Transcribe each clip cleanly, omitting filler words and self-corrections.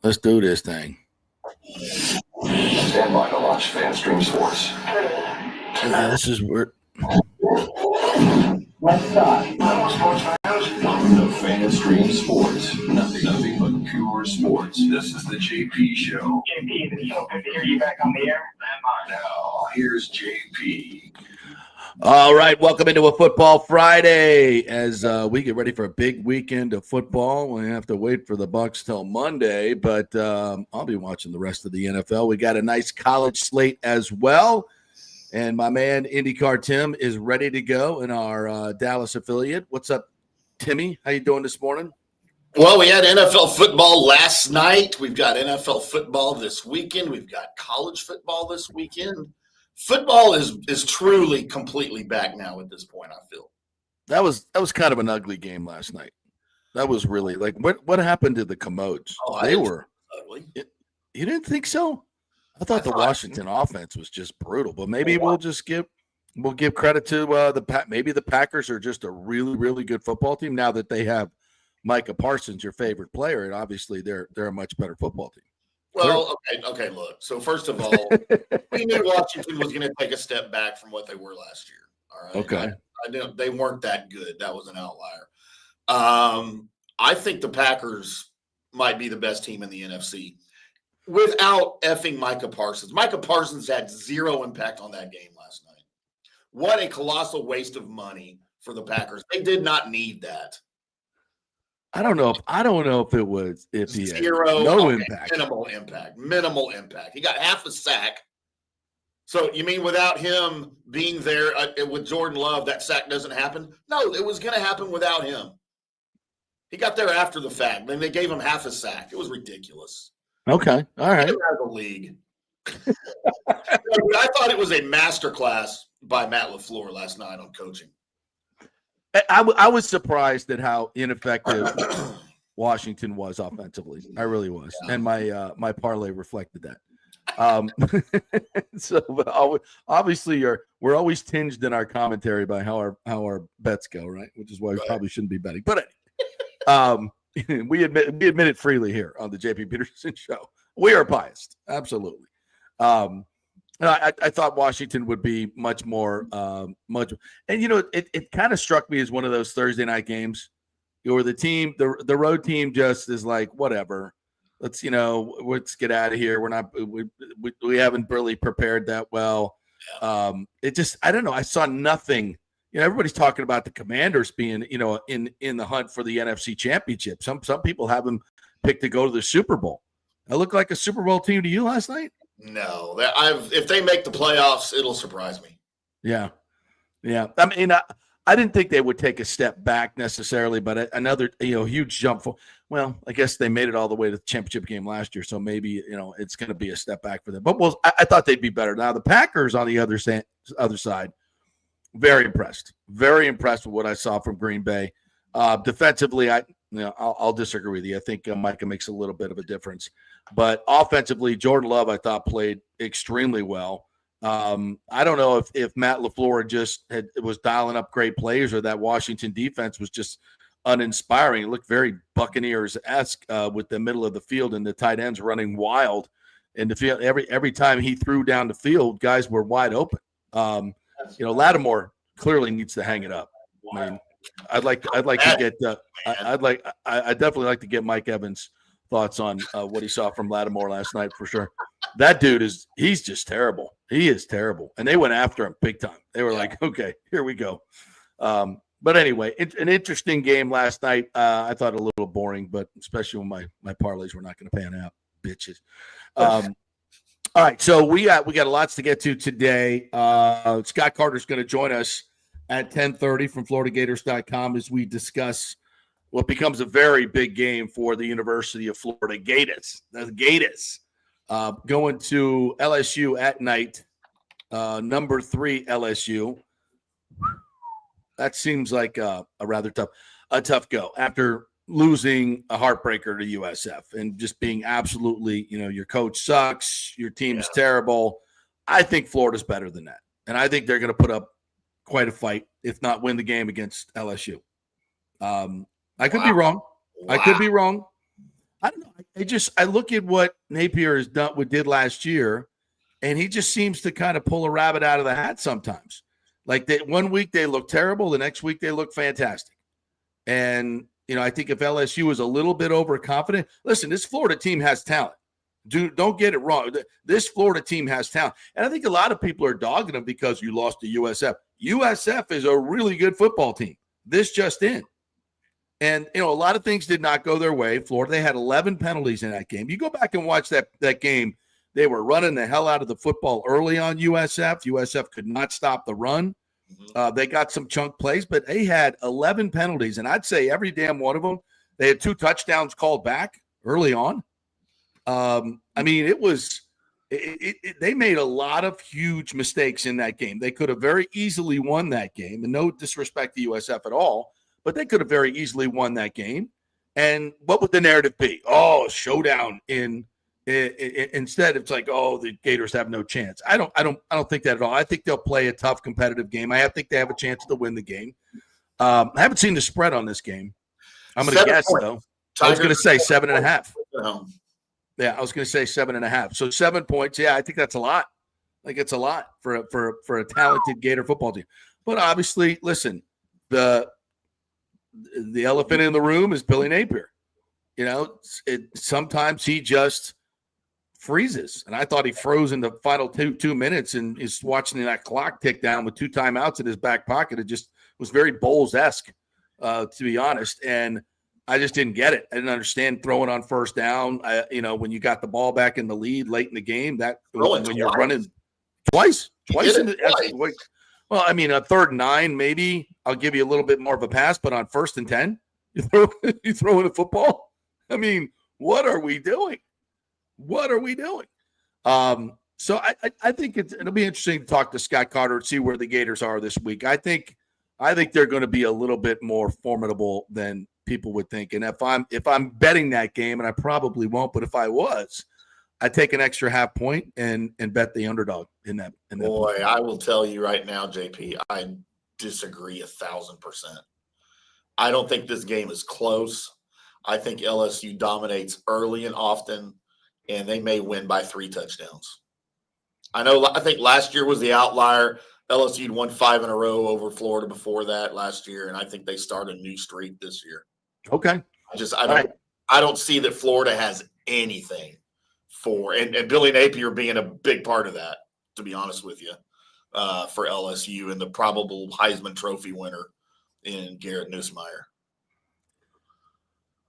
Let's do this thing. Stand by to launch FanStream Sports. This is where. Let's start. Sports fans, welcome to FanStream Sports. Nothing but pure sports. This is the JP Show. JP, the show. Good to hear you back on the air. Now, here's JP. All right, welcome into a Football Friday as we get ready for a big weekend of football. We have to wait for the Bucs till Monday, but I'll be watching the rest of the NFL. We got a nice college slate as well, and my man IndyCar Tim is ready to go in our Dallas affiliate. What's up, Timmy? How you doing this morning? Well, we had NFL football last night. We've got NFL football this weekend. We've got college football this weekend. Football is truly completely back now at this point, I feel. That was kind of an ugly game last night. That was really like what happened to the Commodes? They were ugly. You didn't think so? I thought the Washington offense was just brutal, but maybe we'll give credit to maybe the Packers are just a really, really good football team now that they have Micah Parsons, your favorite player, and obviously they're a much better football team. Well, okay, look. So first of all, we knew Washington was going to take a step back from what they were last year. All right. Okay. They weren't that good. That was an outlier. I think the Packers might be the best team in the NFC without effing Micah Parsons. Micah Parsons had zero impact on that game last night. What a colossal waste of money for the Packers. They did not need that. I don't know if it was he had impact. Minimal impact. He got half a sack. So you mean without him being there with Jordan Love, that sack doesn't happen? No, it was going to happen without him. He got there after the fact. Then they gave him half a sack. It was ridiculous. Okay, all right. Get out of the league. I thought it was a masterclass by Matt LaFleur last night on coaching. I was surprised at how ineffective Washington was offensively. I really was, and my parlay reflected that. So obviously, we're always tinged in our commentary by how our bets go, right? Which is why we probably shouldn't be betting. But we admit it freely here on the JP Peterson Show. We are biased, absolutely. I thought Washington would be much more, and it kind of struck me as one of those Thursday night games where the road team just is like, whatever, let's get out of here. We haven't really prepared that well. It just, I don't know. I saw nothing. Everybody's talking about the Commanders being, in the hunt for the NFC Championship. Some people have them picked to go to the Super Bowl. I looked like a Super Bowl team to you last night. No, if they make the playoffs, it'll surprise me. Yeah. I mean, I didn't think they would take a step back necessarily, but another huge jump. Well, I guess they made it all the way to the championship game last year, so maybe it's going to be a step back for them. But I thought they'd be better. Now the Packers on the other side, very impressed with what I saw from Green Bay. Defensively, I'll disagree with you. I think Micah makes a little bit of a difference. But offensively, Jordan Love, I thought, played extremely well. I don't know if Matt LaFleur was dialing up great players or that Washington defense was just uninspiring. It looked very Buccaneers-esque with the middle of the field and the tight ends running wild. And the field, every time he threw down the field, guys were wide open. Lattimore clearly needs to hang it up. I mean, I'd definitely like to get Mike Evans' thoughts on what he saw from Lattimore last night for sure. That dude he's just terrible. He is terrible. And they went after him big time. They were like, okay, here we go. But anyway, an interesting game last night. I thought a little boring, but especially when my parlays were not going to pan out, bitches. All right, so we got lots to get to today. Scott Carter's going to join us at 10:30 from FloridaGators.com as we discuss what becomes a very big game for the University of Florida Gators. The Gators going to LSU at night, number 3 LSU. That seems like a rather tough go after losing a heartbreaker to USF and just being absolutely, your coach sucks, your team's terrible. I think Florida's better than that. And I think they're going to put up quite a fight, if not win the game against LSU. I could be wrong. Wow. I could be wrong. I don't know. I look at what Napier has done, what did last year, and he just seems to kind of pull a rabbit out of the hat sometimes. Like one week they look terrible, the next week they look fantastic. And I think if LSU was a little bit overconfident, listen, this Florida team has talent. Don't get it wrong. This Florida team has talent. And I think a lot of people are dogging them because you lost to USF. USF is a really good football team. This just in. And, a lot of things did not go their way. Florida, they had 11 penalties in that game. You go back and watch that game. They were running the hell out of the football early on USF. USF could not stop the run. They got some chunk plays, but they had 11 penalties. And I'd say every damn one of them, they had 2 touchdowns called back early on. They made a lot of huge mistakes in that game. They could have very easily won that game. And no disrespect to USF at all, but they could have very easily won that game. And what would the narrative be? Oh, showdown instead it's like, oh, the Gators have no chance. I don't think that at all. I think they'll play a tough competitive game. I think they have a chance to win the game. I haven't seen the spread on this game. I'm going to guess though. I was going to say 7.5. Yeah, I was going to say 7.5. So 7 points. Yeah, I think that's a lot. I think it's a lot for a talented Gator football team. But obviously, listen, the elephant in the room is Billy Napier. Sometimes he just freezes, and I thought he froze in the final two minutes, and is watching that clock tick down with 2 timeouts in his back pocket. It just was very Bowles-esque, to be honest, and I just didn't get it. I didn't understand throwing on first down. When you got the ball back in the lead late in the game, when you're running twice in the well, I mean, a 3rd and 9, maybe I'll give you a little bit more of a pass, but on 1st and 10, you throw in a football. I mean, what are we doing? What are we doing? So I think it'll be interesting to talk to Scott Carter and see where the Gators are this week. I think they're going to be a little bit more formidable than people would think. And if I'm betting that game, and I probably won't, but if I was, I'd take an extra half point and bet the underdog in that. Boy, I will tell you right now, JP, I disagree 1,000%. I don't think this game is close. I think LSU dominates early and often, and they may win by 3 touchdowns. I think last year was the outlier. LSU won 5 in a row over Florida before that last year, and I think they start a new streak this year. Okay. I don't see that Florida has anything and Billy Napier being a big part of that, to be honest with you, for LSU and the probable Heisman Trophy winner in Garrett Nussmeier.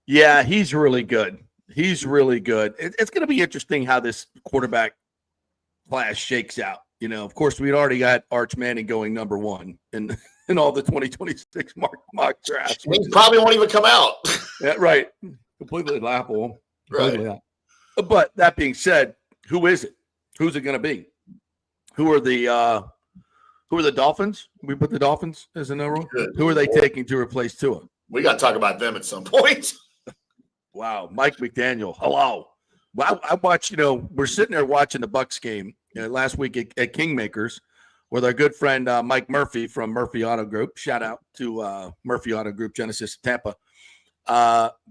Yeah, he's really good. He's really good. It's going to be interesting how this quarterback class shakes out. Of course, we'd already got Arch Manning going number 1 in all the 2026 mock drafts. He probably won't even come out. Yeah, right. Completely laughable. Right. But that being said, who is it? Who's it going to be? Who are the Dolphins? We put the Dolphins as a number 1. Who are they taking to replace Tua? We got to talk about them at some point. Wow, Mike McDaniel. Hello. Well, I watched. We're sitting there watching the Bucs game last week at Kingmakers with our good friend Mike Murphy from Murphy Auto Group. Shout out to Murphy Auto Group, Genesis Tampa.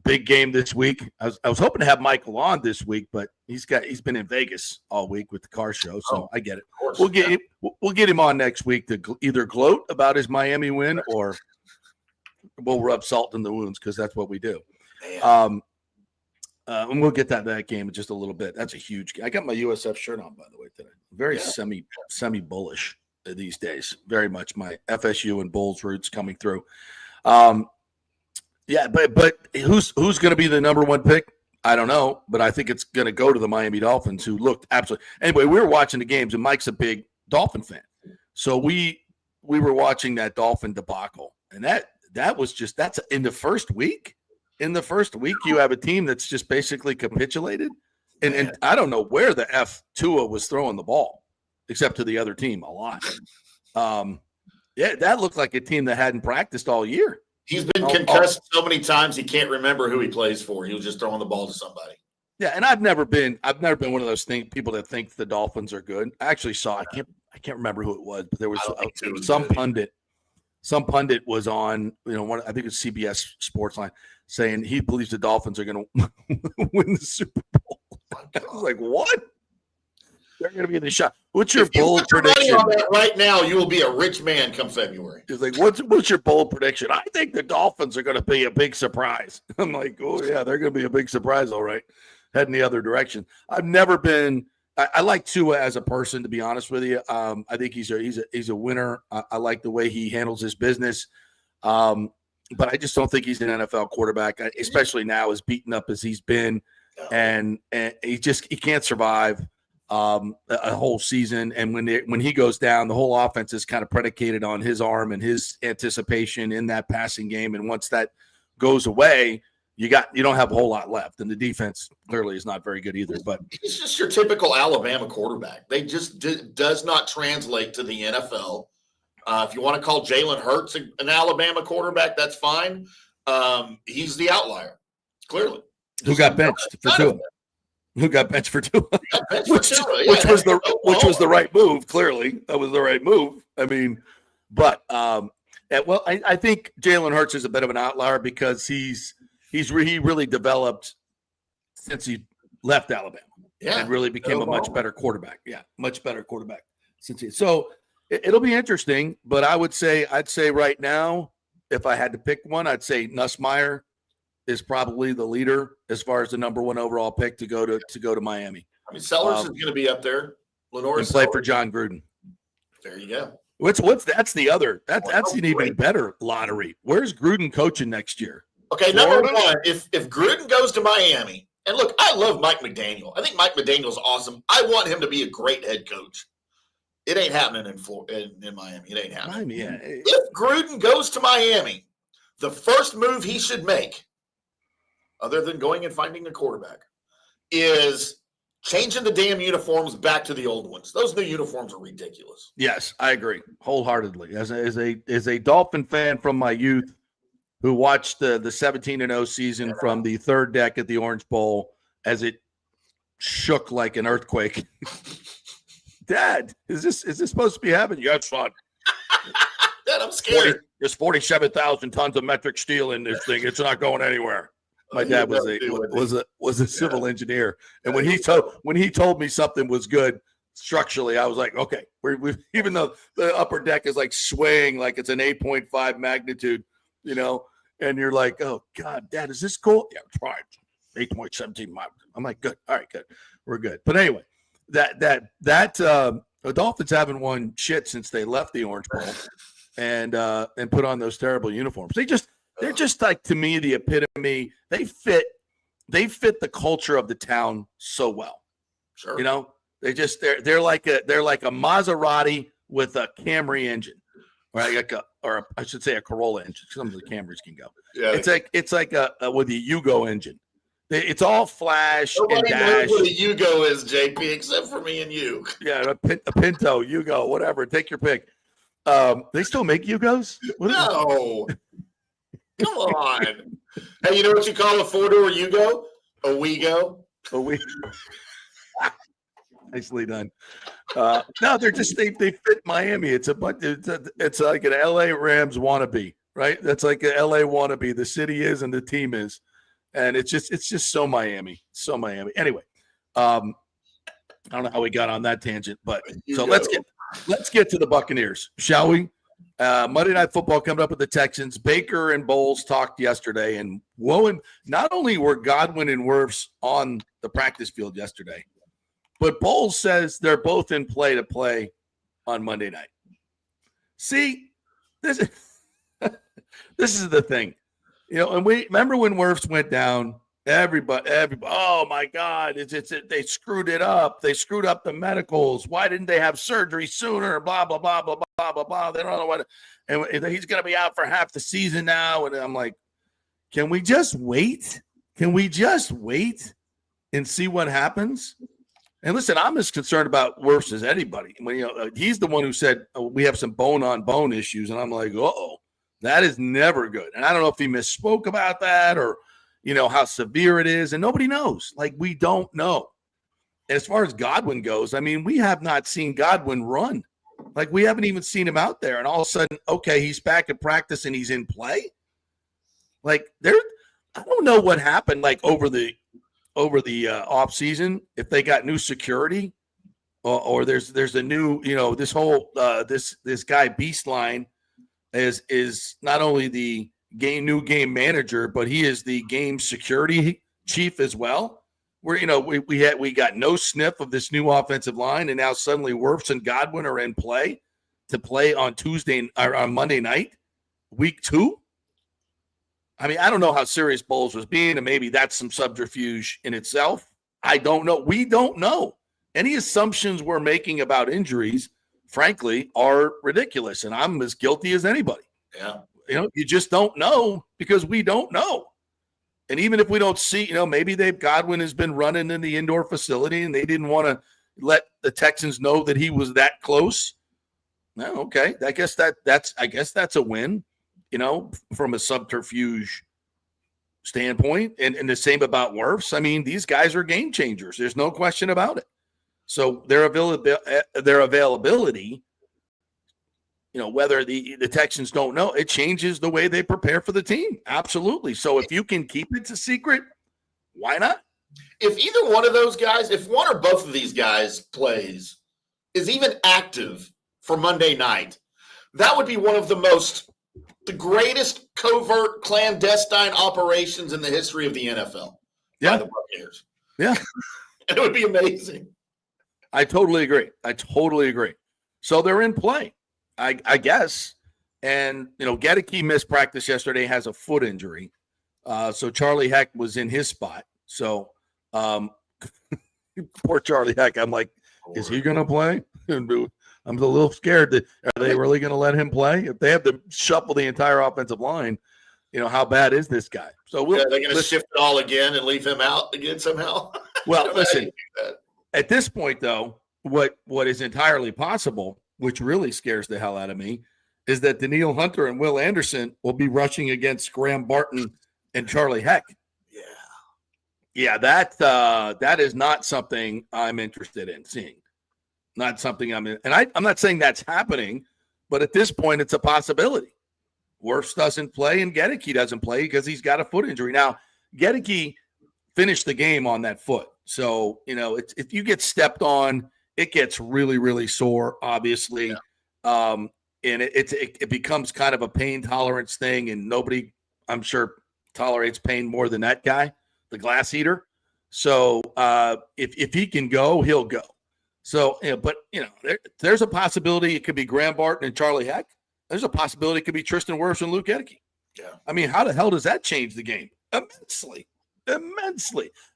Big game this week. I was hoping to have Michael on this week, but he's been in Vegas all week with the car show, so I get it. We'll get him on next week to either gloat about his Miami win or we'll rub salt in the wounds because that's what we do. And we'll get that game in just a little bit. That's a huge game. I got my USF shirt on, by the way, today. Very semi bullish these days. Very much my FSU and Bulls roots coming through. Yeah, but who's going to be the number 1 pick? I don't know, but I think it's going to go to the Miami Dolphins, who looked absolutely. Anyway, we were watching the games, and Mike's a big Dolphin fan, so we were watching that Dolphin debacle, and that was that's in the first week. In the first week, you have a team that's just basically capitulated, and I don't know where the F Tua was throwing the ball, except to the other team a lot. Yeah, that looked like a team that hadn't practiced all year. He's been concussed so many times he can't remember who he plays for. He was just throwing the ball to somebody. Yeah, and I've never been one of those people that think the Dolphins are good. I actually saw I can't remember who it was, but there was some pundit. Some pundit was on, I think it's CBS Sportsline. saying he believes the Dolphins are going to win the Super Bowl. I was like, what? They're going to be in the shot. What's your bold prediction? On that right now, you will be a rich man come February. He's like, what's your bold prediction? I think the Dolphins are going to be a big surprise. I'm like, oh yeah, they're going to be a big surprise, all right. Heading the other direction. I've never been. I like Tua as a person, to be honest with you. I think he's a winner. I like the way he handles his business. But I just don't think he's an NFL quarterback, especially now as beaten up as he's been, and he can't survive a whole season. And when he goes down, the whole offense is kind of predicated on his arm and his anticipation in that passing game. And once that goes away, you don't have a whole lot left. And the defense clearly is not very good either. But he's just your typical Alabama quarterback. They just does not translate to the NFL. If you want to call Jalen Hurts an Alabama quarterback, that's fine. He's the outlier, clearly. Who got benched for Tua? Who got benched for Tua? Which was the right move. Clearly, that was the right move. I mean, but I think Jalen Hurts is a bit of an outlier because he really developed since he left Alabama and really became a much better quarterback. Yeah, much better quarterback so it'll be interesting. But I'd say right now, if I had to pick one, I'd say Nussmeier is probably the leader as far as the number one overall pick to go to Miami. I mean, Sellers is going to be up there. Lenore and play for John Gruden. There you go. That's an even better lottery. Where's Gruden coaching next year? Okay, Florida? Number one, if Gruden goes to Miami, and look, I love Mike McDaniel. I think Mike McDaniel's awesome. I want him to be a great head coach. It ain't happening in Miami. It ain't happening. If Gruden goes to Miami, the first move he should make, other than going and finding a quarterback, is changing the damn uniforms back to the old ones. Those new uniforms are ridiculous. Yes, I agree wholeheartedly. As a Dolphin fan from my youth who watched the 17-0 season from the third deck at the Orange Bowl as it shook like an earthquake. Dad, is this supposed to be happening? Yeah, son. Dad, I'm scared. There's 47,000 tons of metric steel in this thing. It's not going anywhere. My dad was a civil engineer, and when he told me something was good structurally, I was like, okay, we even though the upper deck is like swaying like it's an 8.5 magnitude, and you're like, oh God, Dad, is this cool? Yeah, it's fine. 8.17 miles. I'm like, good, all right, good, we're good. But anyway, the Dolphins haven't won shit since they left the Orange Bowl and put on those terrible uniforms. They're just like, to me, the epitome. They fit the culture of the town so well. Sure. They're like a Maserati with a Camry engine, right? Or I should say a Corolla engine. Some of the Camrys can go. Yeah. It's like a with a Yugo engine. It's all flash and dash. Knows what a Yugo is, JP, except for me and you. Yeah, a Pinto, Yugo, whatever. Take your pick. They still make Yugos? No. Come on. Hey, you know what you call a four-door Yugo? A Wego. Nicely done. No, they fit Miami. It's like an LA Rams wannabe, right? That's like an LA wannabe. The city is and the team is. And it's just so Miami. So Miami. Anyway, I don't know how we got on that tangent, but so let's get to the Buccaneers, shall we? Monday Night Football coming up with the Texans. Baker and Bowles talked yesterday, and not only were Godwin and Wirfs on the practice field yesterday, but Bowles says they're both in play to play on Monday night. See, this is the thing, and we remember when Wirfs went down. Everybody, oh my God, they screwed it up. They screwed up the medicals. Why didn't they have surgery sooner? Blah, blah, blah, blah, blah, blah, blah. They don't know what, and he's going to be out for half the season now. And I'm like, can we just wait? Can we just wait and see what happens? And listen, I'm as concerned about Wirfs as anybody. He's the one who said we have some bone-on-bone issues. And I'm like, that is never good. And I don't know if he misspoke about that or, how severe it is, and nobody knows. Like, we don't know. As far as Godwin goes, I mean, we have not seen Godwin run. Like, we haven't even seen him out there, and all of a sudden, okay, he's back at practice and he's in play. Like, I don't know what happened like over the off season, if they got new security or there's a new, this whole this guy Beastline is not only the new game manager, but he is the game security chief as well. Where we got no sniff of this new offensive line, and now suddenly Wirfs and Godwin are in play to play on Tuesday or on Monday night, week 2. I mean, I don't know how serious Bowles was being, and maybe that's some subterfuge in itself. I don't know. We don't know. Any assumptions we're making about injuries, frankly, are ridiculous, and I'm as guilty as anybody. Yeah. You just don't know because we don't know. And even if we don't see, maybe Godwin has been running in the indoor facility and they didn't want to let the Texans know that he was that close. No, okay. I guess that's a win, from a subterfuge standpoint. And the same about Wirfs. I mean, these guys are game changers. There's no question about it. So their availability, whether the Texans don't know, it changes the way they prepare for the team. Absolutely. So if you can keep it a secret, why not? If either one of those guys, if one or both of these guys is even active for Monday night, that would be one of the greatest covert clandestine operations in the history of the NFL. Yeah. By the Buccaneers. Yeah. It would be amazing. I totally agree. So they're in play, I guess. And, Gedeke missed practice yesterday, has a foot injury. So Charlie Heck was in his spot. So poor Charlie Heck. I'm like, is he going to play? I'm a little scared. Are they really going to let him play? If they have to shuffle the entire offensive line, how bad is this guy? So they're going to shift it all again and leave him out again somehow. Well, listen, at this point, though, what is entirely possible, which really scares the hell out of me, is that Danielle Hunter and Will Anderson will be rushing against Graham Barton and Charlie Heck. Yeah, that is not something I'm interested in seeing. Not something I'm not saying that's happening, but at this point, it's a possibility. Wirfs doesn't play and Gedeke doesn't play because he's got a foot injury. Now, Gedeke finished the game on that foot. So, if you get stepped on, it gets really, really sore, obviously. Yeah. And it becomes kind of a pain tolerance thing, and nobody, I'm sure, tolerates pain more than that guy, the glass eater. So if he can go, he'll go. So, there's a possibility it could be Graham Barton and Charlie Heck. There's a possibility it could be Tristan Wirfs and Luke Gedeke. Yeah. I mean, how the hell does that change the game? Immensely.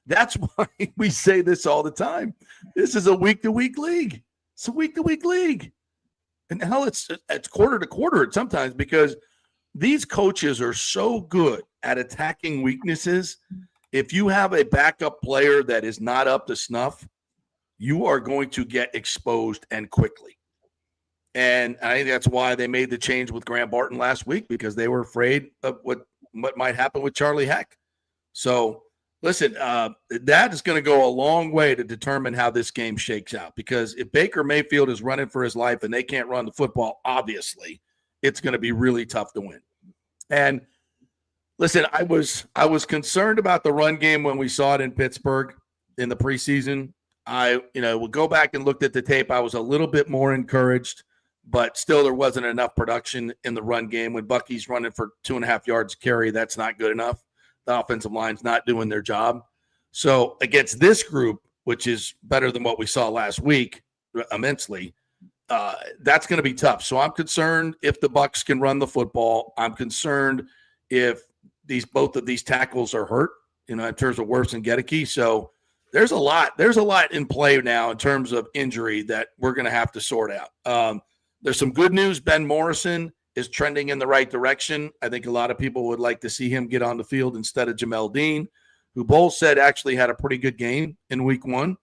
That's why we say this all the time. This is a week-to-week league. It's a week-to-week league. And hell, it's quarter to quarter sometimes because these coaches are so good at attacking weaknesses. If you have a backup player that is not up to snuff, you are going to get exposed and quickly. And I think that's why they made the change with Graham Barton last week because they were afraid of what might happen with Charlie Heck. So, listen, that is going to go a long way to determine how this game shakes out because if Baker Mayfield is running for his life and they can't run the football, obviously, it's going to be really tough to win. And listen, I was concerned about the run game when we saw it in Pittsburgh in the preseason. I would go back and looked at the tape. I was a little bit more encouraged, but still there wasn't enough production in the run game. When Bucky's running for 2.5 yards carry, that's not good enough. The offensive line's not doing their job. So against this group, which is better than what we saw last week immensely, that's going to be tough. So I'm concerned if the Bucs can run the football. I'm concerned if both of these tackles are hurt, in terms of Wirfs and Gedeke. So there's a lot in play now in terms of injury that we're going to have to sort out. There's some good news. Ben Morrison is trending in the right direction. I think a lot of people would like to see him get on the field instead of Jamel Dean, who Bowles said actually had a pretty good game in week 1.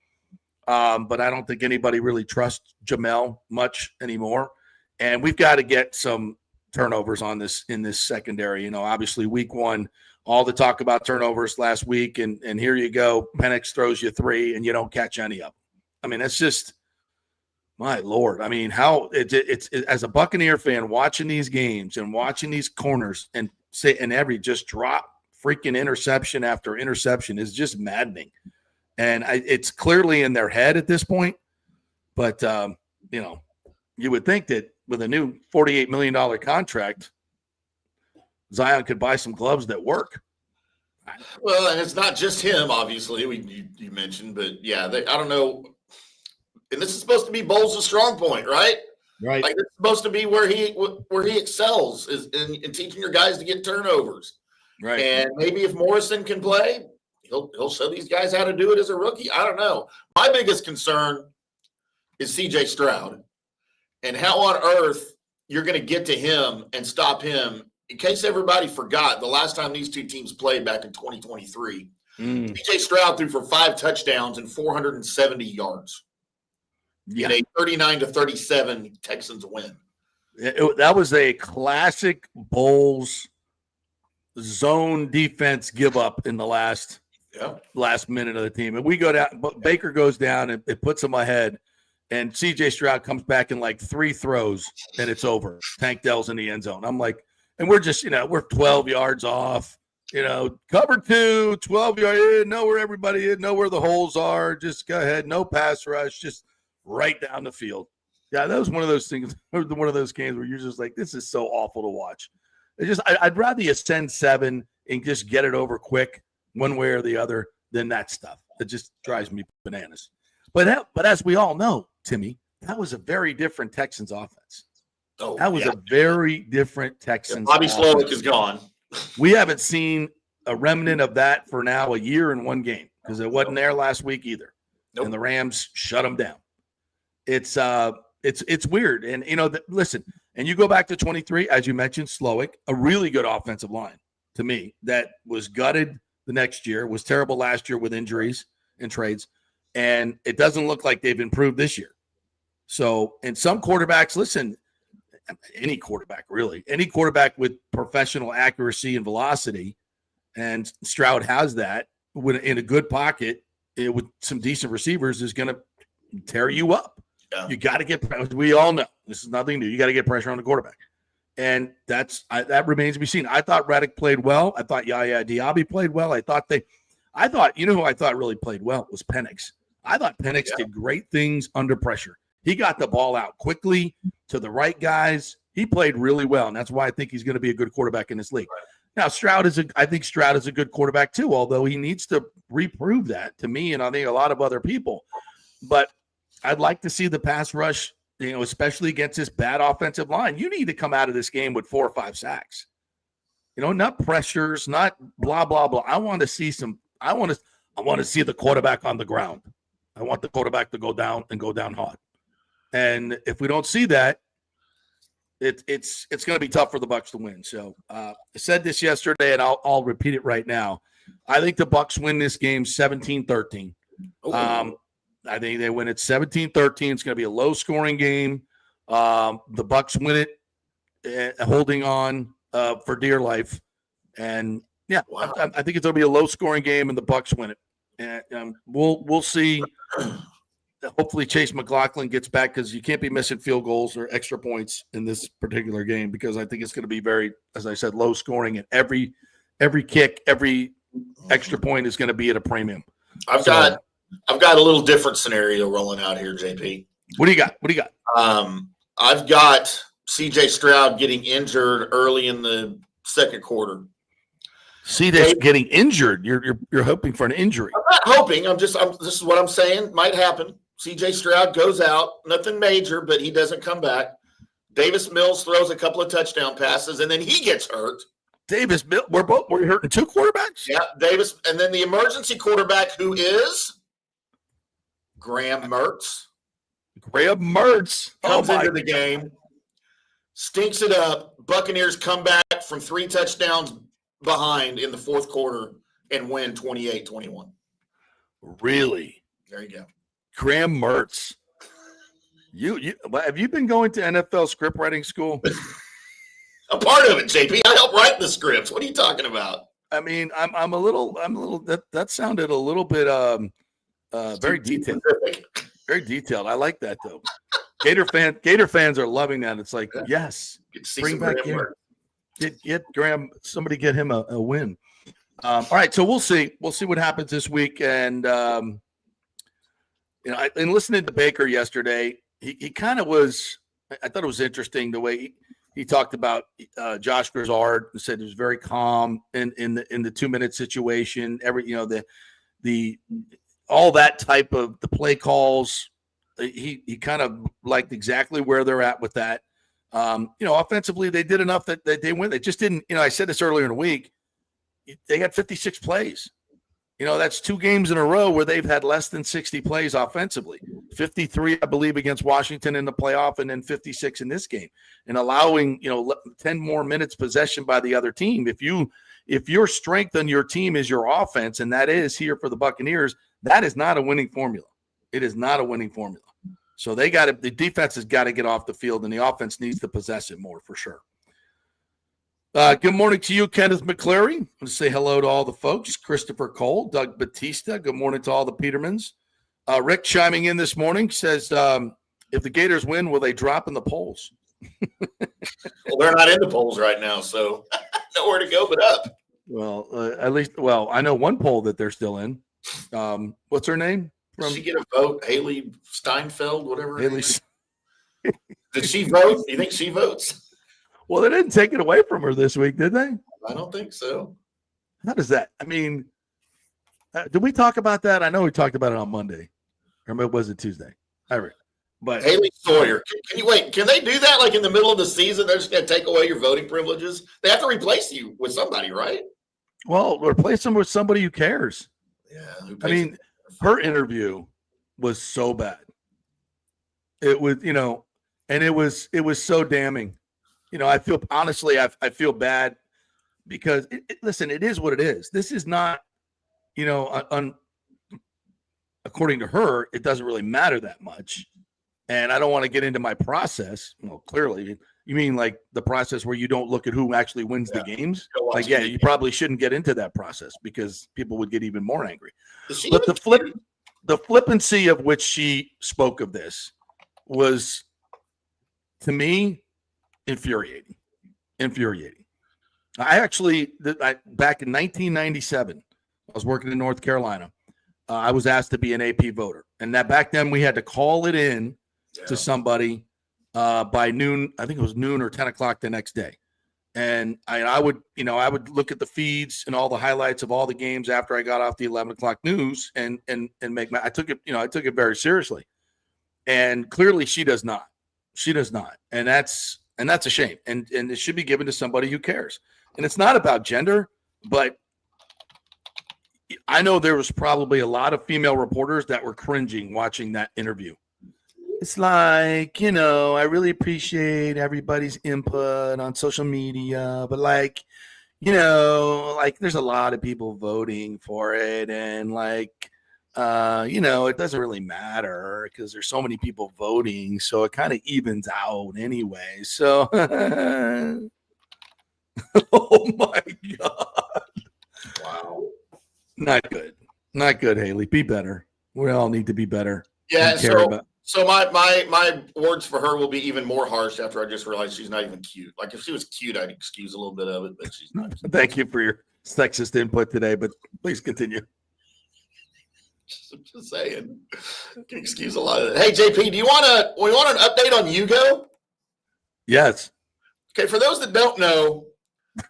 But I don't think anybody really trusts Jamel much anymore. And we've got to get some turnovers in this secondary. Obviously week 1, all the talk about turnovers last week, and here you go. Penix throws you 3 and you don't catch any of them. I mean, it's just, my Lord. I mean, how it's as a Buccaneer fan watching these games and watching these corners and every just drop freaking interception after interception is just maddening. And it's clearly in their head at this point. But, you would think that with a new $48 million contract, Zion could buy some gloves that work. Well, and it's not just him, obviously, you mentioned. But, yeah, I don't know. And this is supposed to be Bowles' strong point, right? Right. Like, it's supposed to be where he excels is in teaching your guys to get turnovers. Right. And maybe if Morrison can play, he'll show these guys how to do it as a rookie. I don't know. My biggest concern is C.J. Stroud and how on earth you're going to get to him and stop him. In case everybody forgot, the last time these two teams played back in 2023, C.J. Stroud threw for 5 touchdowns and 470 yards. In a 39-37 Texans win. That was a classic Bowles zone defense give up in the last minute of the team. And we go down, but Baker goes down and it puts him ahead. And CJ Stroud comes back in like 3 throws and it's over. Tank Dell's in the end zone. I'm like, and we're just, we're 12 yards off, cover 2, 12 yards, know where everybody is, know where the holes are. Just go ahead. No pass rush. Just right down the field. Yeah, that was one of those things, one of those games where you're just like, this is so awful to watch. I'd rather you send 7 and just get it over quick one way or the other than that stuff. It just drives me bananas. But as we all know, Timmy, that was a very different Texans offense. Oh, that was a very different Texans Bobby offense. Slowick is gone. We haven't seen a remnant of that for now a year in one game because it wasn't there last week either. Nope. And the Rams shut them down. It's weird. And, listen, and you go back to 23, as you mentioned, Slowick, a really good offensive line to me that was gutted the next year, was terrible last year with injuries and trades. And it doesn't look like they've improved this year. So, and some quarterbacks, listen, any quarterback with professional accuracy and velocity, and Stroud has that in a good pocket with some decent receivers, is going to tear you up. Yeah. You got to get, we all know this is nothing new. You got to get pressure on the quarterback. And that remains to be seen. I thought Reddick played well. I thought Yaya Diaby played well. I thought who I thought really played well was Penix. I thought Penix did great things under pressure. He got the ball out quickly to the right guys. He played really well. And that's why I think he's going to be a good quarterback in this league. Right. Now, I think Stroud is a good quarterback too, although he needs to reprove that to me and I think a lot of other people. But I'd like to see the pass rush, especially against this bad offensive line. You need to come out of this game with 4 or 5 sacks. Not pressures, not blah, blah, blah. I want to see the quarterback on the ground. I want the quarterback to go down and go down hard. And if we don't see that, it's going to be tough for the Bucs to win. So I said this yesterday, and I'll repeat it right now. I think the Bucs win this game 17-13. I think they win it 17-13. It's going to be a low-scoring game. The Bucs win it, holding on for dear life. And yeah, wow. I think it's going to be a low-scoring game, and the Bucs win it. And we'll see. Hopefully Chase McLaughlin gets back because you can't be missing field goals or extra points in this particular game because I think it's going to be very, as I said, low scoring, and every kick, every extra point is going to be at a premium. I've got a little different scenario rolling out here, JP. What do you got? I've got CJ Stroud getting injured early in the second quarter. CJ's getting injured. You're hoping for an injury. I'm not hoping. This is what I'm saying might happen. CJ Stroud goes out, nothing major, but he doesn't come back. Davis Mills throws a couple of touchdown passes, and then he gets hurt. Davis Mills, we're hurting 2 quarterbacks? Yeah, Davis, and then the emergency quarterback, who is Graham Mertz. Comes into the game, stinks it up. Buccaneers come back from 3 touchdowns behind in the fourth quarter and win 28-21. Really? There you go. Graham Mertz. You have you been going to NFL script writing school? A part of it, JP. I help write the scripts. What are you talking about? I mean, I'm a little that sounded a little bit very detailed. Very detailed. I like that though. Gator fans are loving that. It's like, yes, bring back Graham. Get Graham. Somebody get him a win. All right, so we'll see. We'll see what happens this week. And in listening to Baker yesterday, he kind of was. I thought it was interesting the way he talked about Josh Grisard and said he was very calm in the 2-minute situation. The all that type of the play calls. He kind of liked exactly where they're at with that. Offensively, they did enough that they win. They just didn't. I said this earlier in the week. They had 56 plays. That's 2 games in a row where they've had less than 60 plays offensively. 53, I believe, against Washington in the playoff, and then 56 in this game. And allowing 10 more minutes possession by the other team. If your strength on your team is your offense, and that is here for the Buccaneers, that is not a winning formula. It is not a winning formula. So the defense has got to get off the field, and the offense needs to possess it more for sure. Good morning to you, Kenneth McCleary. I want to say hello to all the folks. Christopher Cole, Doug Batista. Good morning to all the Petermans. Rick chiming in this morning says, if the Gators win, will they drop in the polls? Well, they're not in the polls right now, so nowhere to go but up. Well, I know one poll that they're still in. What's her name? Did she get a vote? Haley Steinfeld, whatever. Haley. Did she vote? Do you think she votes? Well, they didn't take it away from her this week, did they? I don't think so. How does that? I mean, did we talk about that? I know we talked about it on Monday, or was it Tuesday? But Haley Sawyer. Can they do that like in the middle of the season? They're just going to take away your voting privileges. They have to replace you with somebody, right? Well, replace them with somebody who cares. Yeah. I mean, her interview was so bad. It was, and it was so damning. I feel honestly, I feel bad because listen, it is what it is. This is not, according to her, it doesn't really matter that much. And I don't want to get into my process. Well, clearly, you mean like the process where you don't look at who actually wins the games? Like, you probably shouldn't get into that process because people would get even more angry. But the flippancy of which she spoke of this was, to me, infuriating. I actually, back in 1997, I was working in North Carolina. I was asked to be an AP voter, and that back then we had to call it in to somebody by noon. I think it was noon or 10 o'clock the next day. And I would look at the feeds and all the highlights of all the games after I got off the 11 o'clock news and make I took it very seriously. And clearly she does not. And that's a shame. And it should be given to somebody who cares. And it's not about gender, but I know there was probably a lot of female reporters that were cringing watching that interview. It's like, I really appreciate everybody's input on social media, but there's a lot of people voting for it. And it doesn't really matter because there's so many people voting. So it kind of evens out anyway. So, oh my God. Wow. Not good, Haley. Be better. We all need to be better. Yeah. So my words for her will be even more harsh after I just realized she's not even cute. Like if she was cute, I'd excuse a little bit of it, but she's not. Thank you for your sexist input today, but please continue. Just saying. Can excuse a lot of it. Hey JP, we want an update on Yugo? Yes. Okay, for those that don't know,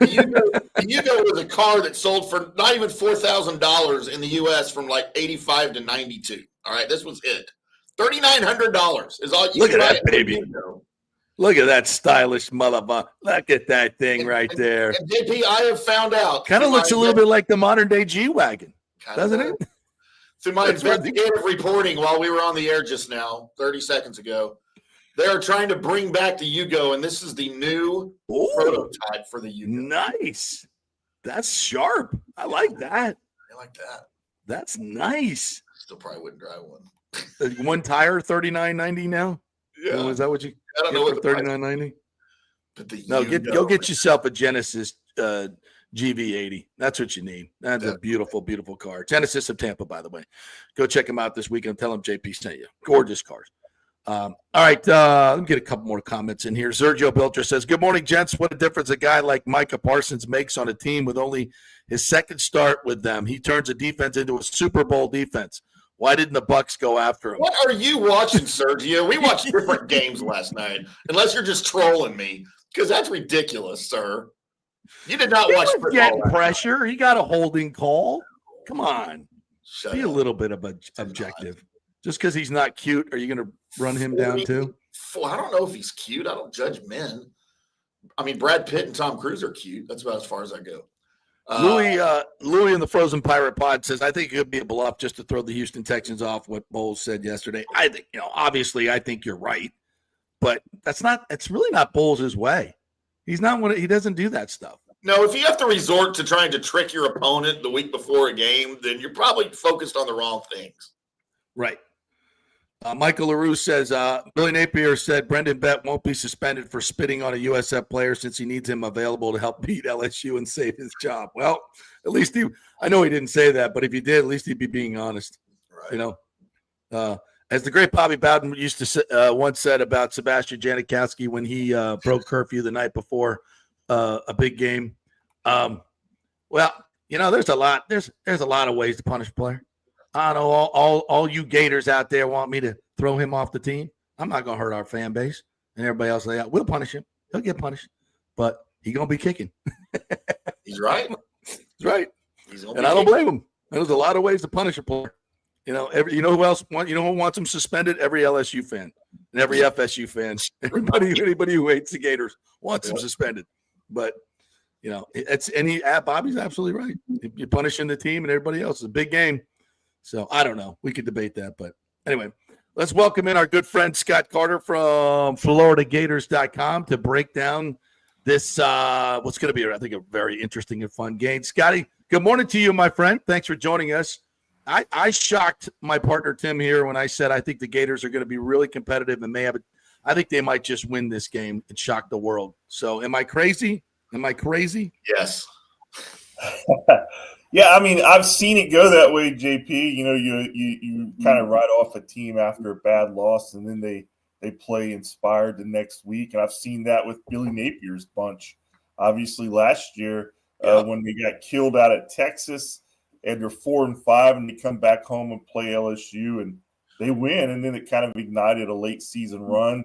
the Yugo was a car that sold for not even $4,000 in the US from like 85 to 92. All right, this was it. $3,900 is all you look can at buy that baby. Look at that stylish motherfucker. Look at that thing right there. And JP, I have found out. Kind of looks a little bit like the modern day G-Wagon, doesn't it? Through my investigative reporting while we were on the air just now, 30 seconds ago, they are trying to bring back the Yugo, and this is the new prototype for the Yugo. Nice. That's sharp. I like that. I like that. That's nice. Still probably wouldn't drive one. One tire, $39.90 now. Yeah, is that what you? I don't know what $39.90. But go get yourself a Genesis GV80. That's what you need. That's a beautiful, beautiful car. Genesis of Tampa, by the way. Go check them out this weekend. Tell them JP sent you. Gorgeous cars. All right, let me get a couple more comments in here. Sergio Belcher says, "Good morning, gents. What a difference a guy like Micah Parsons makes on a team with only his second start with them. He turns a defense into a Super Bowl defense. Why didn't the Bucs go after him?" What are you watching, Sergio? We watched different games last night, unless you're just trolling me, because that's ridiculous, sir. You did not watch football. Getting pressure. He got a holding call. Come on. Be a up. little bit of objective. Just because he's not cute, are you going to run him down too? I don't know if he's cute. I don't judge men. I mean, Brad Pitt and Tom Cruise are cute. That's about as far as I go. Louis in the Frozen Pirate Pod says, "I think it could be a bluff just to throw the Houston Texans off what Bowles said yesterday." I think, obviously I think you're right, but it's really not Bowles' way. He's not he doesn't do that stuff. No, if you have to resort to trying to trick your opponent the week before a game, then you're probably focused on the wrong things. Right. Michael LaRue says, Billy Napier said Brendan Bett won't be suspended for spitting on a USF player since he needs him available to help beat LSU and save his job. Well, at least I know he didn't say that, but if he did, at least he'd be being honest. Right. As the great Bobby Bowden used to once said about Sebastian Janikowski when he broke curfew the night before a big game. There's a lot of ways to punish a player. I know all you Gators out there want me to throw him off the team. I'm not going to hurt our fan base and everybody else. We'll punish him. He'll get punished, but he's going to be kicking. He's right. He's right. And I don't blame him. There's a lot of ways to punish a player. Who else? Who wants him suspended? Every LSU fan and every FSU fan. Anybody who hates the Gators wants him suspended. But Bobby's absolutely right. You're punishing the team and everybody else. It's a big game. So I don't know. We could debate that. But anyway, let's welcome in our good friend Scott Carter from FloridaGators.com to break down this what's going to be, I think, a very interesting and fun game. Scotty, good morning to you, my friend. Thanks for joining us. I shocked my partner Tim here when I said I think the Gators are going to be really competitive and I think they might just win this game and shock the world. So am I crazy? Yes. Yeah, I mean, I've seen it go that way, JP. You kind of write off a team after a bad loss, and then they play inspired the next week. And I've seen that with Billy Napier's bunch. Obviously, last year when they got killed out at Texas, and they're 4-5, and they come back home and play LSU, and they win, and then it kind of ignited a late season run.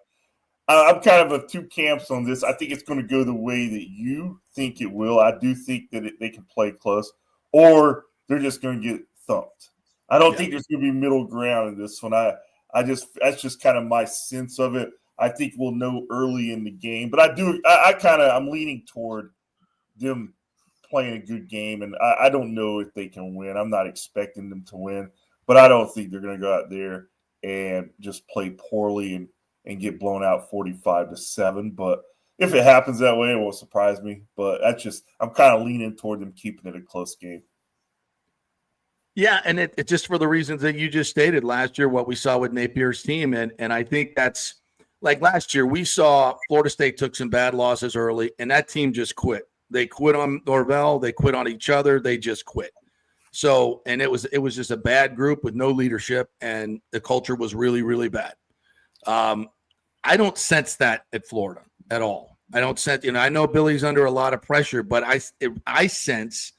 I'm kind of of two camps on this. I think it's going to go the way that you think it will. I do think that they can play close, or they're just going to get thumped. I don't think there's going to be middle ground in this one. That's just kind of my sense of it. I think we'll know early in the game, but I'm leaning toward them playing a good game, and I don't know if they can win. I'm not expecting them to win, but I don't think they're going to go out there and just play poorly and get blown out 45-7. But if it happens that way, it won't surprise me. But I'm kind of leaning toward them keeping it a close game. Yeah, and it just for the reasons that you just stated last year, what we saw with Napier's team. And I think that's like last year, we saw Florida State took some bad losses early, and that team just quit. They quit on Norvell. They quit on each other. They just quit. So, and it was just a bad group with no leadership, and the culture was really, really bad. I don't sense that at Florida at all. I don't sense, I know Billy's under a lot of pressure, but I sense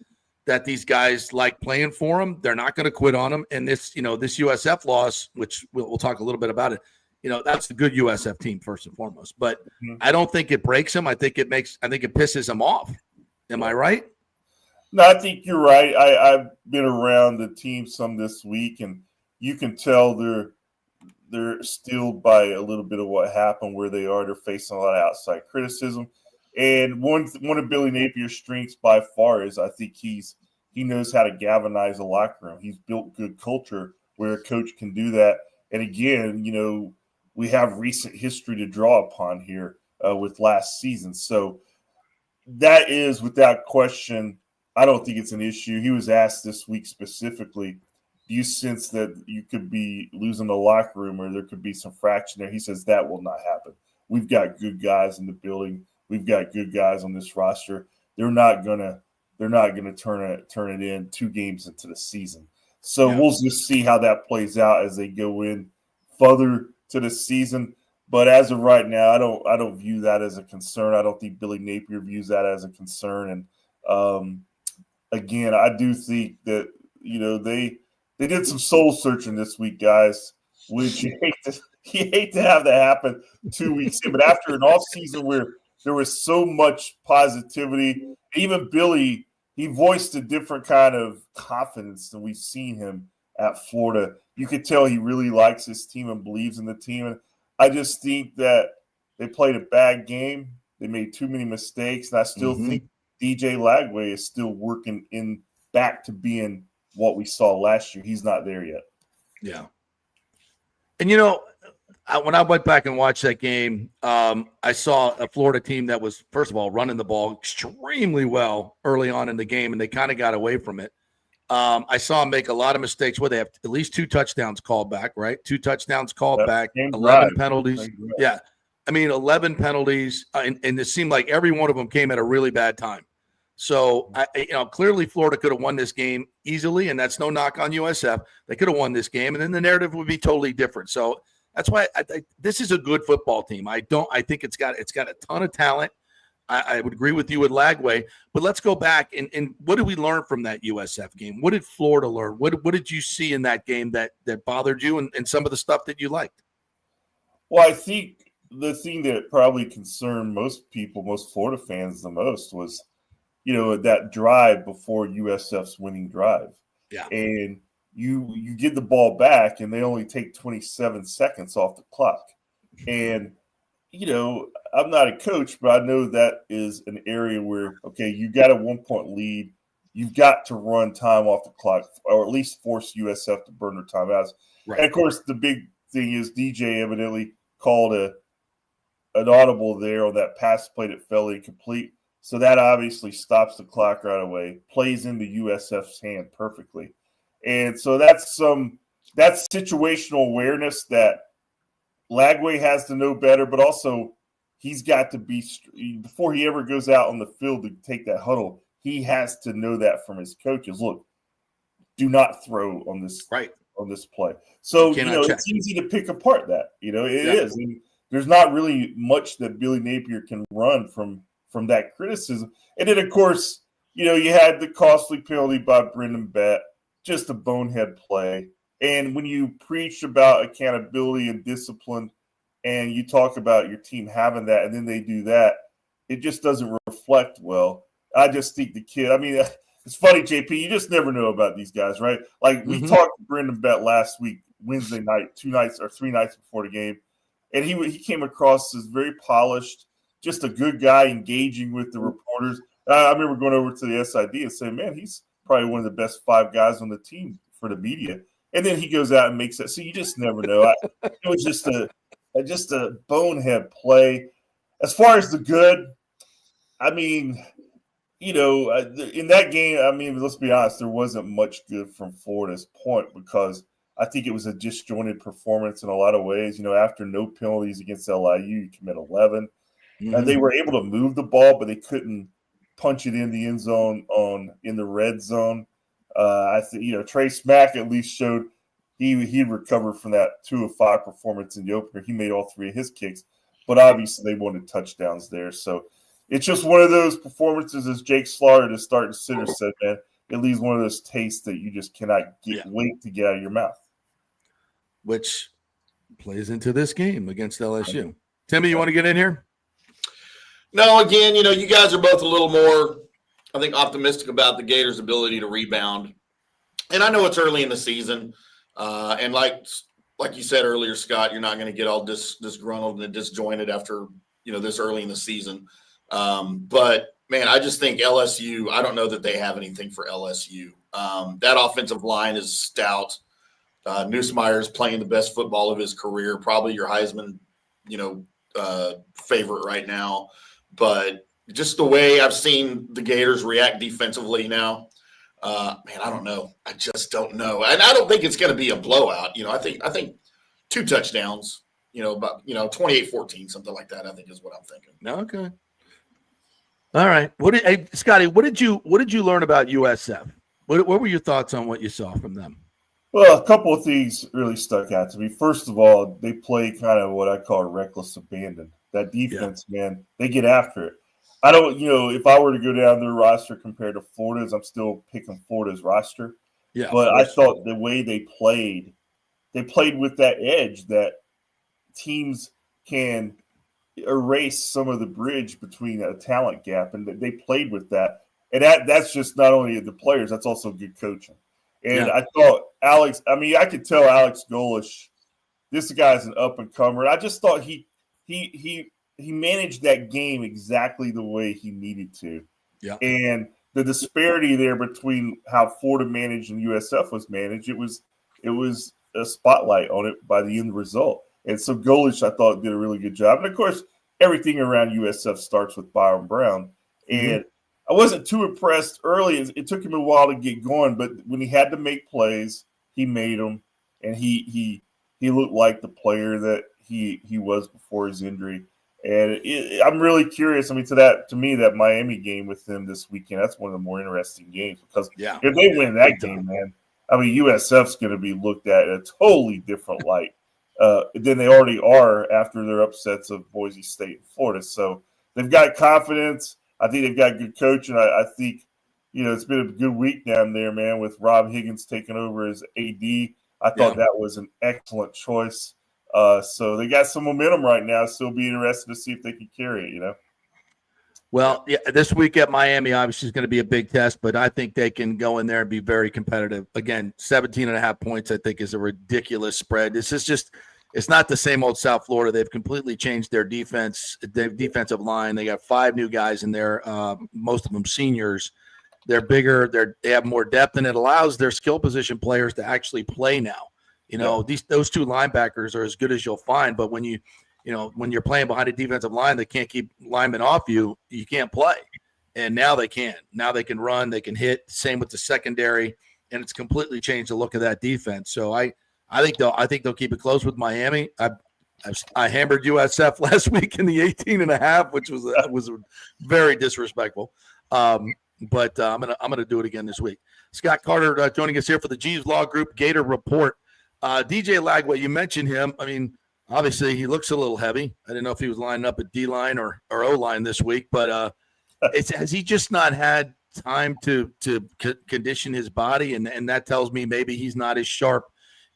that these guys like playing for him. They're not going to quit on him. And this USF loss, which we'll talk a little bit about it, that's a good USF team first and foremost. But I don't think it breaks him. I think it pisses him off. Am I right? No, I think you're right. I've been around the team some this week, and you can tell they're stilled by a little bit of what happened where they are. They're facing a lot of outside criticism. And one of Billy Napier's strengths by far is I think he knows how to galvanize a locker room. He's built good culture where a coach can do that. And again, we have recent history to draw upon here with last season. So that is without question. I don't think it's an issue. He was asked this week specifically, do you sense that you could be losing the locker room or there could be some fraction there? He says that will not happen. We've got good guys in the building. We've got good guys on this roster. They're not gonna turn it in 2 games into the season. So we'll just see how that plays out as they go in further to the season. But as of right now, I don't view that as a concern. I don't think Billy Napier views that as a concern. And again, I do think that they did some soul searching this week, guys. Which you hate to have that happen 2 weeks in, but after an off season where there was so much positivity, even Billy, he voiced a different kind of confidence than we've seen him at Florida. You could tell he really likes his team and believes in the team. And I just think that they played a bad game. They made too many mistakes. And I still think DJ Lagway is still working in back to being what we saw last year. He's not there yet. Yeah. And, when I went back and watched that game, I saw a Florida team that was, first of all, running the ball extremely well early on in the game, and they kind of got away from it. I saw them make a lot of mistakes where they have at least 2 touchdowns called back, right? 2 touchdowns called back, 11 penalties. Yeah. 11 penalties, and it seemed like every one of them came at a really bad time. So, clearly Florida could have won this game easily, and that's no knock on USF. They could have won this game, and then the narrative would be totally different. So that's why this is a good football team. I think it's got a ton of talent. I would agree with you with Lagway, but let's go back and what did we learn from that USF game? What did Florida learn? What did you see in that game that bothered you and some of the stuff that you liked? Well, I think the thing that probably concerned most people, most Florida fans the most was that drive before USF's winning drive. Yeah. And you get the ball back and they only take 27 seconds off the clock. And, I'm not a coach, but I know that is an area where, okay, you got a 1-point lead. You've got to run time off the clock or at least force USF to burn their timeouts. Right. And, of course, the big thing is DJ evidently called an audible there on that pass play that fell incomplete. So that obviously stops the clock right away, plays into USF's hand perfectly. And so that's situational awareness that Lagway has to know better, but also he's got to be – before he ever goes out on the field to take that huddle, he has to know that from his coaches. Look, do not throw on this play. So, it's easy to pick apart that. It is. And there's not really much that Billy Napier can run from that criticism. And then, of course, you had the costly penalty by Brendan Bett, just a bonehead play. And when you preach about accountability and discipline and you talk about your team having that and then they do that, it just doesn't reflect well. I just think the kid, it's funny, JP, you just never know about these guys, right? Like we talked to Brendan Bett last week, Wednesday night, 2 nights or 3 nights before the game. And he came across as very polished, just a good guy engaging with the reporters. I remember going over to the SID and saying, man, he's probably one of the best 5 guys on the team for the media. And then he goes out and makes that. So you just never know. It was just a bonehead play. As far as the good, in that game, let's be honest, there wasn't much good from Florida's point because I think it was a disjointed performance in a lot of ways. After no penalties against LIU, you commit 11. And they were able to move the ball, but they couldn't punch it in the end zone in the red zone. I think Trey Smack at least showed he recovered from that 2 of 5 performance in the opener. He made all 3 of his kicks, but obviously they wanted touchdowns there. So it's just one of those performances, as Jake Slaughter, the starting center, said, man, it leaves one of those tastes that you just cannot wait to get out of your mouth. Which plays into this game against LSU. Timmy, you want to get in here? No, again, you guys are both a little more, I think, optimistic about the Gators' ability to rebound. And I know it's early in the season. And like you said earlier, Scott, you're not going to get all disgruntled and disjointed after, this early in the season. But, man, I just think LSU, I don't know that they have anything for LSU. That offensive line is stout. Nussmeier's playing the best football of his career, probably your Heisman, favorite right now. But just the way I've seen the Gators react defensively now, man, I don't know. I just don't know. And I don't think it's going to be a blowout. I think 2 touchdowns, about 28-14, something like that, I think is what I'm thinking. Okay. All right. Scotty, what did you learn about USF? What were your thoughts on what you saw from them? Well, a couple of things really stuck out to me. First of all, they play kind of what I call reckless abandon. That defense, man, they get after it. I don't, if I were to go down their roster compared to Florida's, I'm still picking Florida's roster. Yeah, But I thought the way they played with that edge that teams can erase some of the bridge between a talent gap, and they played with that. And that's just not only the players, that's also good coaching. And I thought I could tell Alex Golish, this guy's an up and comer. I just thought he managed that game exactly the way he needed to. Yeah. And the disparity there between how Florida managed and USF was managed, it was a spotlight on it by the end result. And so Golish, I thought, did a really good job. And of course, everything around USF starts with Byron Brown. And I wasn't too impressed early. It took him a while to get going, but when he had to make plays, he made them, and he looked like the player that he was before his injury. And I'm really curious. I mean, to me, that Miami game with them this weekend, that's one of the more interesting games because if they win that game, man, I mean, USF's going to be looked at in a totally different light than they already are after their upsets of Boise State and Florida. So they've got confidence. I think they've got good coaching. I think, it's been a good week down there, man, with Rob Higgins taking over as AD. I thought that was an excellent choice. So they got some momentum right now. Still be interested to see if they can carry it, Well, this week at Miami obviously is going to be a big test, but I think they can go in there and be very competitive. Again, 17.5 points, I think, is a ridiculous spread. This is just – it's not the same old South Florida. They've completely changed their defense, their defensive line. They got 5 new guys in there, most of them seniors. They're bigger. They have more depth, and it allows their skill position players to actually play now. Those 2 linebackers are as good as you'll find, but when you're playing behind a defensive line that can't keep linemen off you, you can't play. And now they can. Now they can run, they can hit. Same with the secondary, and it's completely changed the look of that defense. So I think they'll keep it close with Miami. I hammered USF last week in the 18.5, which was very disrespectful. But I'm gonna do it again this week. Scott Carter joining us here for the G's Law Group Gator Report. DJ Lagway, you mentioned him. I mean, obviously he looks a little heavy. I didn't know if he was lining up at D line or O line this week, but has he just not had time to condition his body, and that tells me maybe he's not as sharp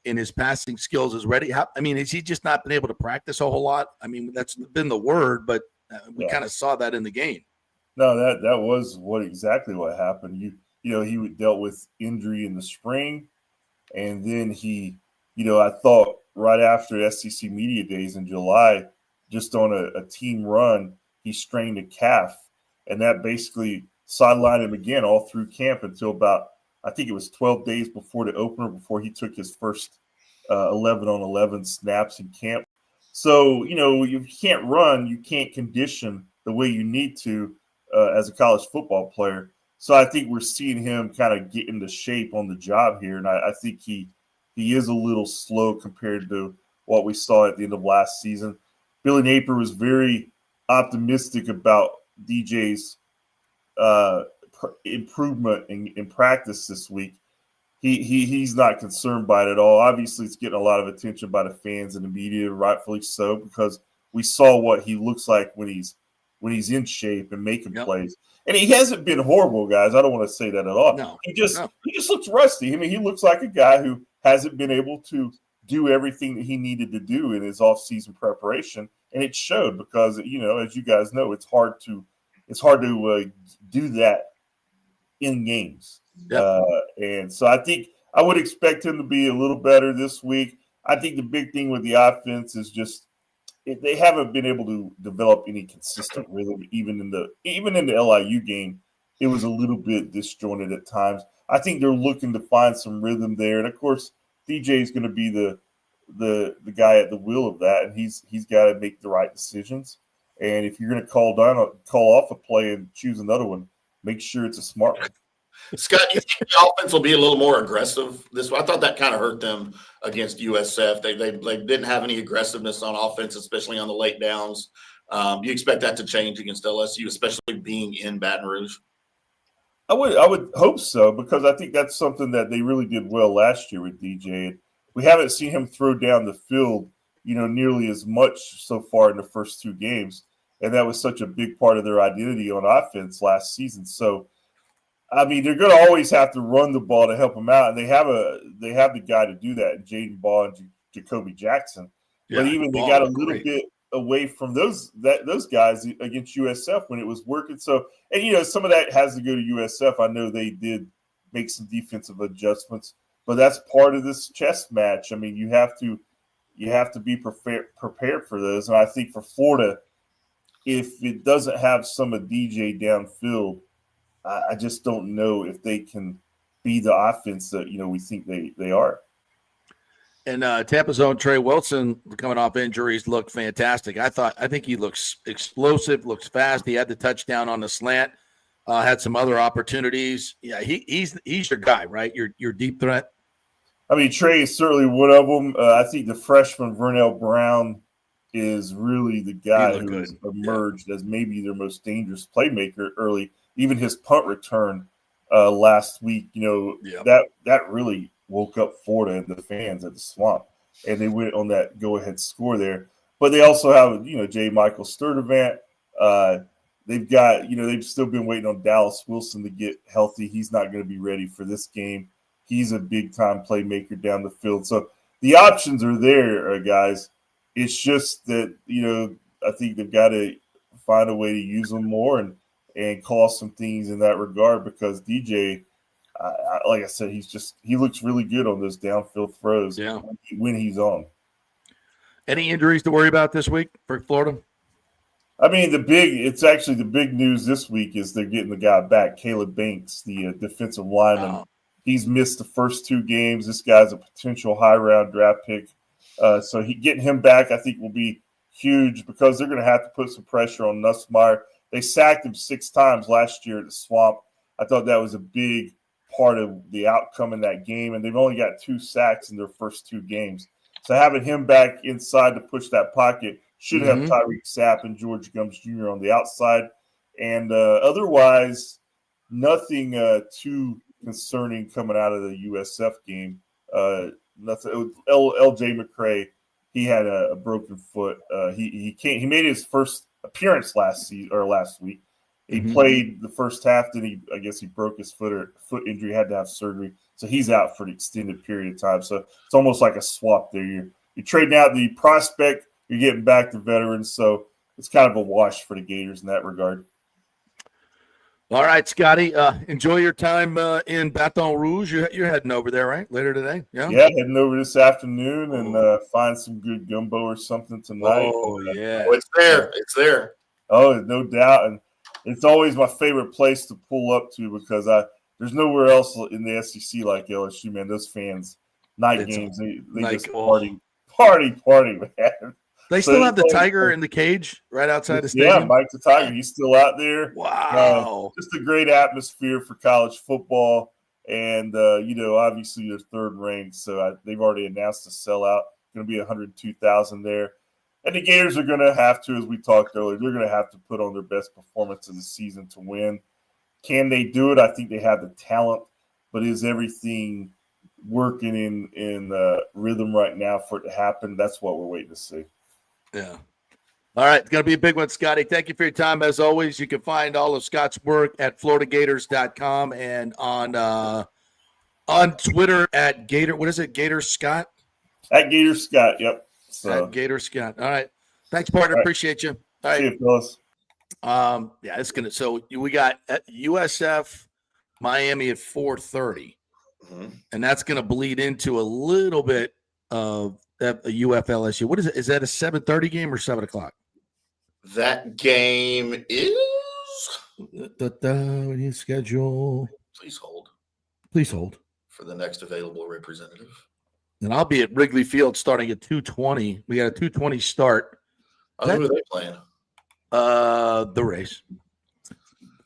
in his passing skills as ready. Has he just not been able to practice a whole lot? I mean, that's been the word, but we kind of saw that in the game. No, that was exactly what happened. He dealt with injury in the spring, and then I thought right after SEC Media Days in July, just on a team run, he strained a calf, and that basically sidelined him again all through camp until about, I think it was 12 days before the opener, before he took his first 11-on-11 snaps in camp. So, you can't run, you can't condition the way you need to as a college football player. So I think we're seeing him kind of get into shape on the job here. And I think he is a little slow compared to what we saw at the end of last season. Billy Napier was very optimistic about DJ's improvement in practice this week. He's not concerned by it at all. Obviously, it's getting a lot of attention by the fans and the media, rightfully so, because we saw what he looks like when he's in shape and making plays. And he hasn't been horrible, guys. I don't want to say that at all. No, he just looks rusty. I mean, he looks like a guy who hasn't been able to do everything that he needed to do in his off-season preparation, and it showed because as you guys know, it's hard to do that in games. Yep. And so I think I would expect him to be a little better this week. I think the big thing with the offense is just they haven't been able to develop any consistent rhythm. Even in the LIU game, it was a little bit disjointed at times. I think they're looking to find some rhythm there, and of course, DJ is going to be the guy at the wheel of that, and he's got to make the right decisions. And if you're going to call off a play and choose another one, make sure it's a smart one. Scott, you think the offense will be a little more aggressive this way? I thought that kind of hurt them against USF. They didn't have any aggressiveness on offense, especially on the late downs. Do you expect that to change against LSU, especially being in Baton Rouge? I would hope so, because I think that's something that they really did well last year with DJ. We haven't seen him throw down the field, nearly as much so far in the first 2 games, and that was such a big part of their identity on offense last season. So, I mean, they're going to always have to run the ball to help him out, and they have the guy to do that, Jaden Ball and Jacoby Jackson. Yeah, but even they got a little bit away from those guys against USF when it was working. So, and some of that has to go to USF. I know they did make some defensive adjustments, but that's part of this chess match. I mean, you have to be prepared for those. And I think for Florida, if it doesn't have some of DJ downfield, I just don't know if they can be the offense that we think they are. And Tampa's own Trey Wilson, coming off injuries, looked fantastic. I think he looks explosive, looks fast. He had the touchdown on the slant, had some other opportunities. Yeah, he's your guy, right? Your deep threat. I mean, Trey is certainly one of them. I think the freshman Vernell Brown is really the guy who's emerged as maybe their most dangerous playmaker early. Even his punt return last week, that really woke up Florida and the fans at the Swamp, and they went on that go-ahead score there. But they also have, J. Michael Sturdivant. They've got, they've still been waiting on Dallas Wilson to get healthy. He's not going to be ready for this game. He's a big-time playmaker down the field. So the options are there, guys. It's just that, I think they've got to find a way to use them more and call some things in that regard, because DJ, like I said, he looks really good on those downfield throws when he's on. Any injuries to worry about this week for Florida? I mean, the big news this week is they're getting the guy back, Caleb Banks, the defensive lineman. Oh. He's missed the first 2 games. This guy's a potential high-round draft pick. So getting him back, I think, will be huge, because they're going to have to put some pressure on Nussmeier. They sacked him 6 times last year at the Swamp. I thought that was a big part of the outcome in that game, and they've only got 2 sacks in their first 2 games. So having him back inside to push that pocket should have Tyreek Sapp and George Gums Jr. on the outside. And otherwise, nothing too concerning coming out of the USF game. Nothing. LJ McCray, he had a broken foot. He made his first appearance last week. He played the first half, then I guess he broke his foot injury, had to have surgery. So he's out for an extended period of time. So it's almost like a swap there. You're trading out the prospect, you're getting back the veterans. So it's kind of a wash for the Gators in that regard. All right, Scotty, enjoy your time in Baton Rouge. You're heading over there, right? Later today? Yeah, heading over this afternoon and find some good gumbo or something tonight. Oh, yeah. Oh, it's there. It's there. Oh, no doubt. And it's always my favorite place to pull up to, because there's nowhere else in the SEC like LSU, man. Those fans, games, they just party, man. They still have the Tiger in the cage right outside the stadium? Yeah, Mike the Tiger. He's still out there. Wow. Just a great atmosphere for college football. And, obviously they're third ranked. So they've already announced a sellout. Going to be 102,000 there. And the Gators are going to have to, as we talked earlier, they're going to have to put on their best performance of the season to win. Can they do it? I think they have the talent. But is everything working in rhythm right now for it to happen? That's what we're waiting to see. Yeah. All right. It's going to be a big one, Scotty. Thank you for your time. As always, you can find all of Scott's work at floridagators.com and on Twitter at Gator. What is it? Gator Scott? At Gator Scott. Yep. So. At Gator Scott. All right. Thanks, partner. Right. Appreciate you. All right. See you, fellas. It's going to, so we got USF Miami at 4:30, and that's going to bleed into a little bit of a UF LSU. What is it? Is that a 7:30 game or 7 o'clock? That game is. We need schedule. Please hold For the next available representative. And I'll be at Wrigley Field starting at 2:20. We got a 2:20 start. Who are they playing? The Rays.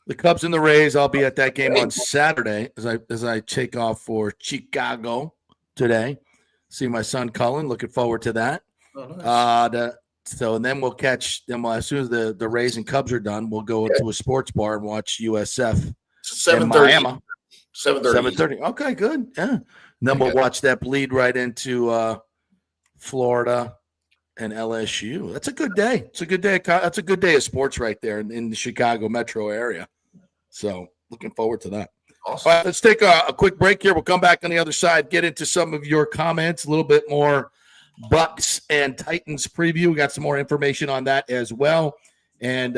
The Cubs and the Rays. I'll be at that game on Saturday as I take off for Chicago today. See my son Cullen. Looking forward to that. Oh, nice. And then we'll catch them as soon as the Rays and Cubs are done. We'll go to a sports bar and watch USF 7:30. Miami. 7:30. 7:30. Okay, good. Yeah. Then we'll watch that bleed right into Florida and LSU. That's a good day. It's a good day. That's a good day of sports right there in the Chicago metro area. So looking forward to that. Awesome. All right, let's take a quick break here. We'll come back on the other side, get into some of your comments, a little bit more Bucs and Titans preview. We got some more information on that as well. And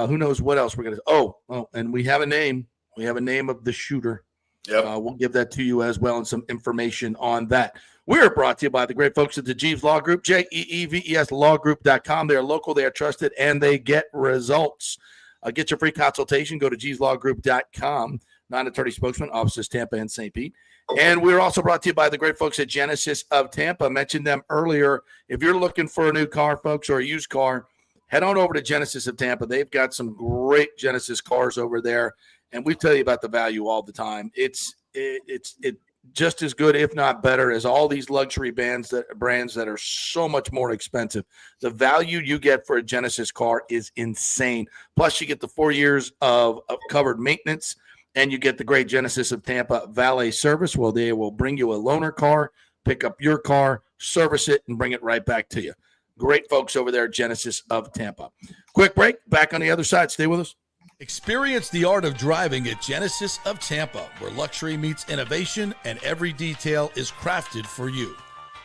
who knows what else we're going to – oh, and we have a name. We have a name of the shooter. Yep. We'll give that to you as well and some information on that. We're brought to you by the great folks at the Jeeves Law Group, JEEVES lawgroup.com. They are local, they are trusted, and they get results. Get your free consultation. Go to jeeveslawgroup.com. Non-attorney spokesman, offices Tampa and St. Pete. And we're also brought to you by the great folks at Genesis of Tampa. I mentioned them earlier. If you're looking for a new car, folks, or a used car, head on over to Genesis of Tampa. They've got some great Genesis cars over there, and we tell you about the value all the time. It's just as good, if not better, as all these luxury brands that are so much more expensive. The value you get for a Genesis car is insane. Plus, you get the 4 years of covered maintenance, and you get the great Genesis of Tampa valet service, where they will bring you a loaner car, pick up your car, service it, and bring it right back to you. Great folks over there at Genesis of Tampa. Quick break. Back on the other side. Stay with us. Experience the art of driving at Genesis of Tampa, where luxury meets innovation and every detail is crafted for you.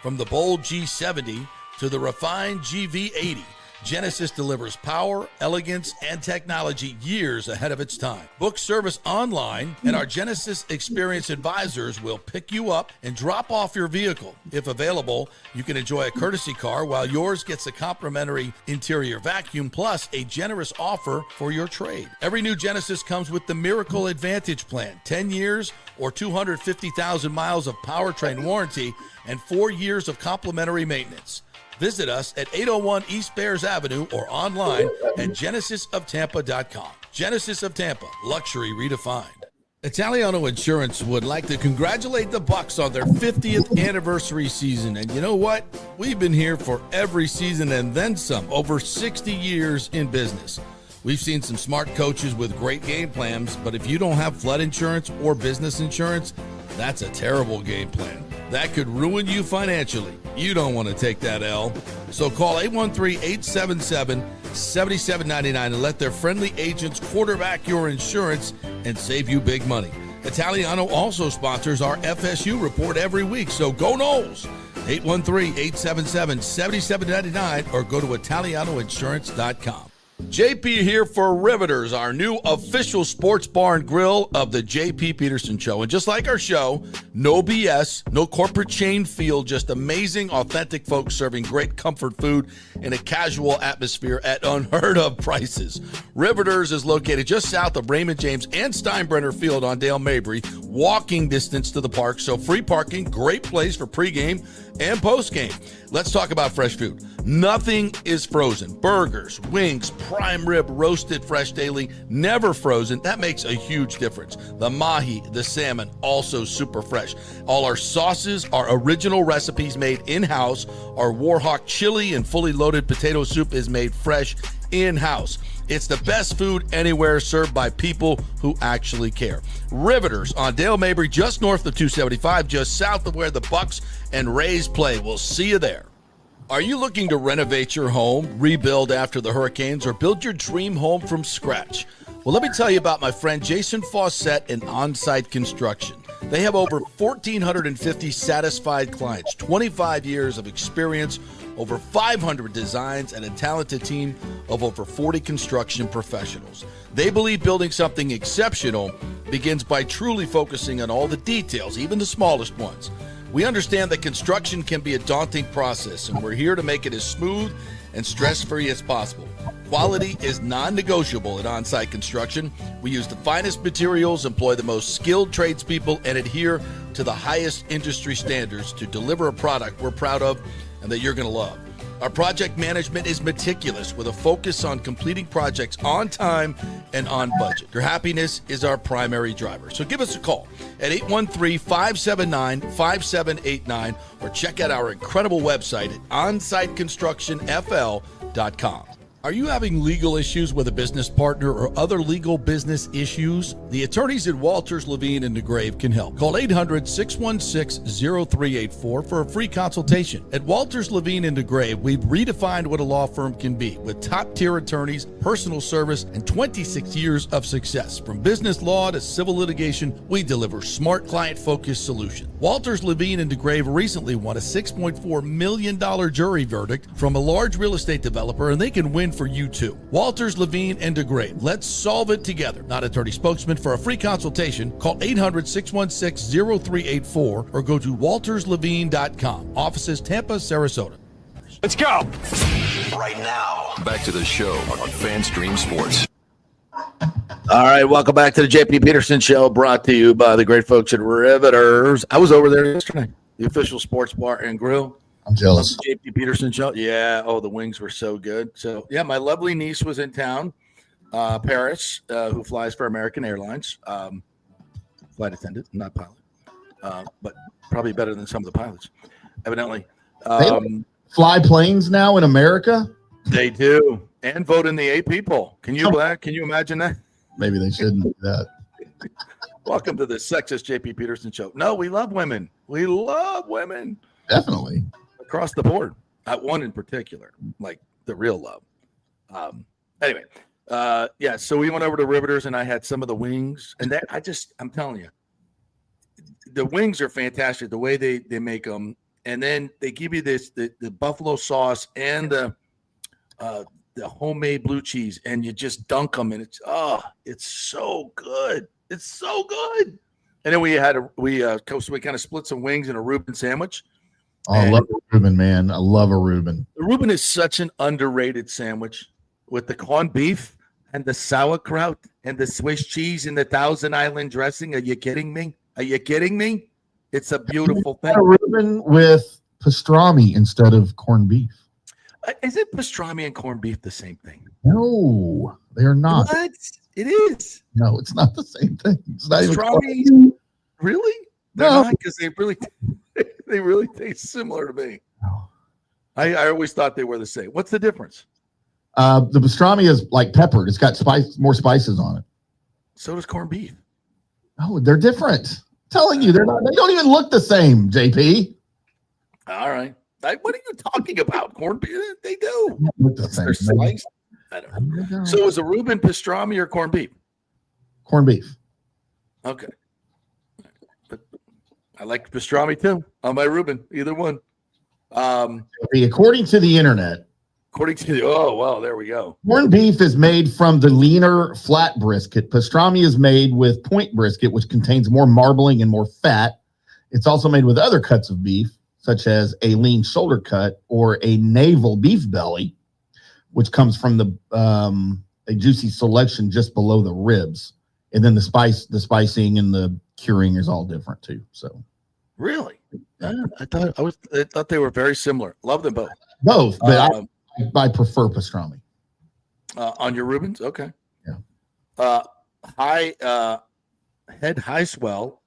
From the bold G70 to the refined GV80, Genesis delivers power, elegance, and technology years ahead of its time. Book service online, and our Genesis Experience advisors will pick you up and drop off your vehicle. If available, you can enjoy a courtesy car while yours gets a complimentary interior vacuum plus a generous offer for your trade. Every new Genesis comes with the Miracle Advantage Plan, 10 years or 250,000 miles of powertrain warranty and 4 years of complimentary maintenance. Visit us at 801 East Bears Avenue or online at genesisoftampa.com. Genesis of Tampa, luxury redefined. Italiano Insurance would like to congratulate the Bucs on their 50th anniversary season. And you know what? We've been here for every season and then some, over 60 years in business. We've seen some smart coaches with great game plans, but if you don't have flood insurance or business insurance, that's a terrible game plan. That could ruin you financially. You don't want to take that L. So call 813-877-7799 and let their friendly agents quarterback your insurance and save you big money. Italiano also sponsors our FSU report every week, so go Noles. 813-877-7799 or go to italianoinsurance.com. JP here for Riveters, our new official sports bar and grill of the JP Peterson Show. And just like our show, no BS, no corporate chain feel, just amazing, authentic folks serving great comfort food in a casual atmosphere at unheard of prices. Riveters is located just south of Raymond James and Steinbrenner Field on Dale Mabry, walking distance to the park, so free parking, great place for pregame and postgame. Let's talk about fresh food. Nothing is frozen. Burgers, wings, prime rib, roasted fresh daily, never frozen. That makes a huge difference. The mahi, the salmon, also super fresh. All our sauces are original recipes made in-house. Our Warhawk chili and fully loaded potato soup is made fresh in-house. It's the best food anywhere, served by people who actually care. Riveters on Dale Mabry, just north of 275, just south of where the Bucs and Rays play. We'll see you there. Are you looking to renovate your home, rebuild after the hurricanes, or build your dream home from scratch? Well, let me tell you about my friend Jason Fawcett and On-Site Construction. They have over 1,450 satisfied clients, 25 years of experience, over 500 designs, and a talented team of over 40 construction professionals. They believe building something exceptional begins by truly focusing on all the details, even the smallest ones. We understand that construction can be a daunting process, and we're here to make it as smooth and stress-free as possible. Quality is non-negotiable at On-Site Construction. We use the finest materials, employ the most skilled tradespeople, and adhere to the highest industry standards to deliver a product we're proud of and that you're going to love. Our project management is meticulous with a focus on completing projects on time and on budget. Your happiness is our primary driver. So give us a call at 813-579-5789 or check out our incredible website at onsiteconstructionfl.com. Are you having legal issues with a business partner or other legal business issues? The attorneys at Walters, Levine, and DeGrave can help. Call 800-616-0384 for a free consultation. At Walters, Levine, and DeGrave, we've redefined what a law firm can be with top-tier attorneys, personal service, and 26 years of success. From business law to civil litigation, we deliver smart, client-focused solutions. Walters, Levine, and DeGrave recently won a $6.4 million jury verdict from a large real estate developer, and they can win for you too. Walters, Levine, and DeGrave. Let's solve it together. Not attorney spokesman. For a free consultation, call 800-616-0384 or go to walterslevine.com. Offices Tampa, Sarasota. Let's go. Right now, back to the show on FanStream Sports. All right, welcome back to the JP Peterson Show, brought to you by the great folks at Riveters. I was over there yesterday, the official sports bar and grill. I'm jealous. The JP Peterson Show. Yeah. Oh, the wings were so good. So, yeah, my lovely niece was in town, Paris, who flies for American Airlines. Flight attendant, not pilot, but probably better than some of the pilots, evidently. They fly planes now in America? They do. And vote in the AP poll. Can you imagine that? Maybe they shouldn't do that. Welcome to the sexist JP Peterson Show. No, we love women. We love women. Definitely. Across the board. One in particular, like the real love. Anyway, yeah, so we went over to Riveters and I had some of the wings. And that I'm telling you, the wings are fantastic, the way they make them. And then they give you the buffalo sauce and the homemade blue cheese, and you just dunk them, and it's so good. It's so good. And then we kind of split some wings in a Reuben sandwich. Oh, I love a Reuben, man. I love a Reuben. The Reuben is such an underrated sandwich with the corned beef and the sauerkraut and the Swiss cheese and the Thousand Island dressing. Are you kidding me? It's a beautiful thing. A Reuben with pastrami instead of corned beef. Isn't pastrami and corned beef the same thing? No, they are not. What? It is. No, it's not the same thing. It's not pastrami? even. Really? They're not, because they really taste similar to me. No. I always thought they were the same. What's the difference? The pastrami is like peppered. It's got more spices on it. So does corned beef. Oh, they're different. I'm telling you, they're not. They don't even look the same, JP. All right. What are you talking about? Corned beef? They do. Look the same. They're sliced. I don't know. So is a Reuben pastrami or corned beef? Corned beef. Okay. But I like pastrami too on my Reuben. Either one. According to the internet, there we go. Corned beef is made from the leaner flat brisket. Pastrami is made with point brisket, which contains more marbling and more fat. It's also made with other cuts of beef, such as a lean shoulder cut or a navel beef belly, which comes from a juicy selection just below the ribs. And then the spicing and the curing is all different too. So, really, I thought they were very similar. Love them both. Both, but I prefer pastrami. On your Reubens, okay. Yeah. Head Highswell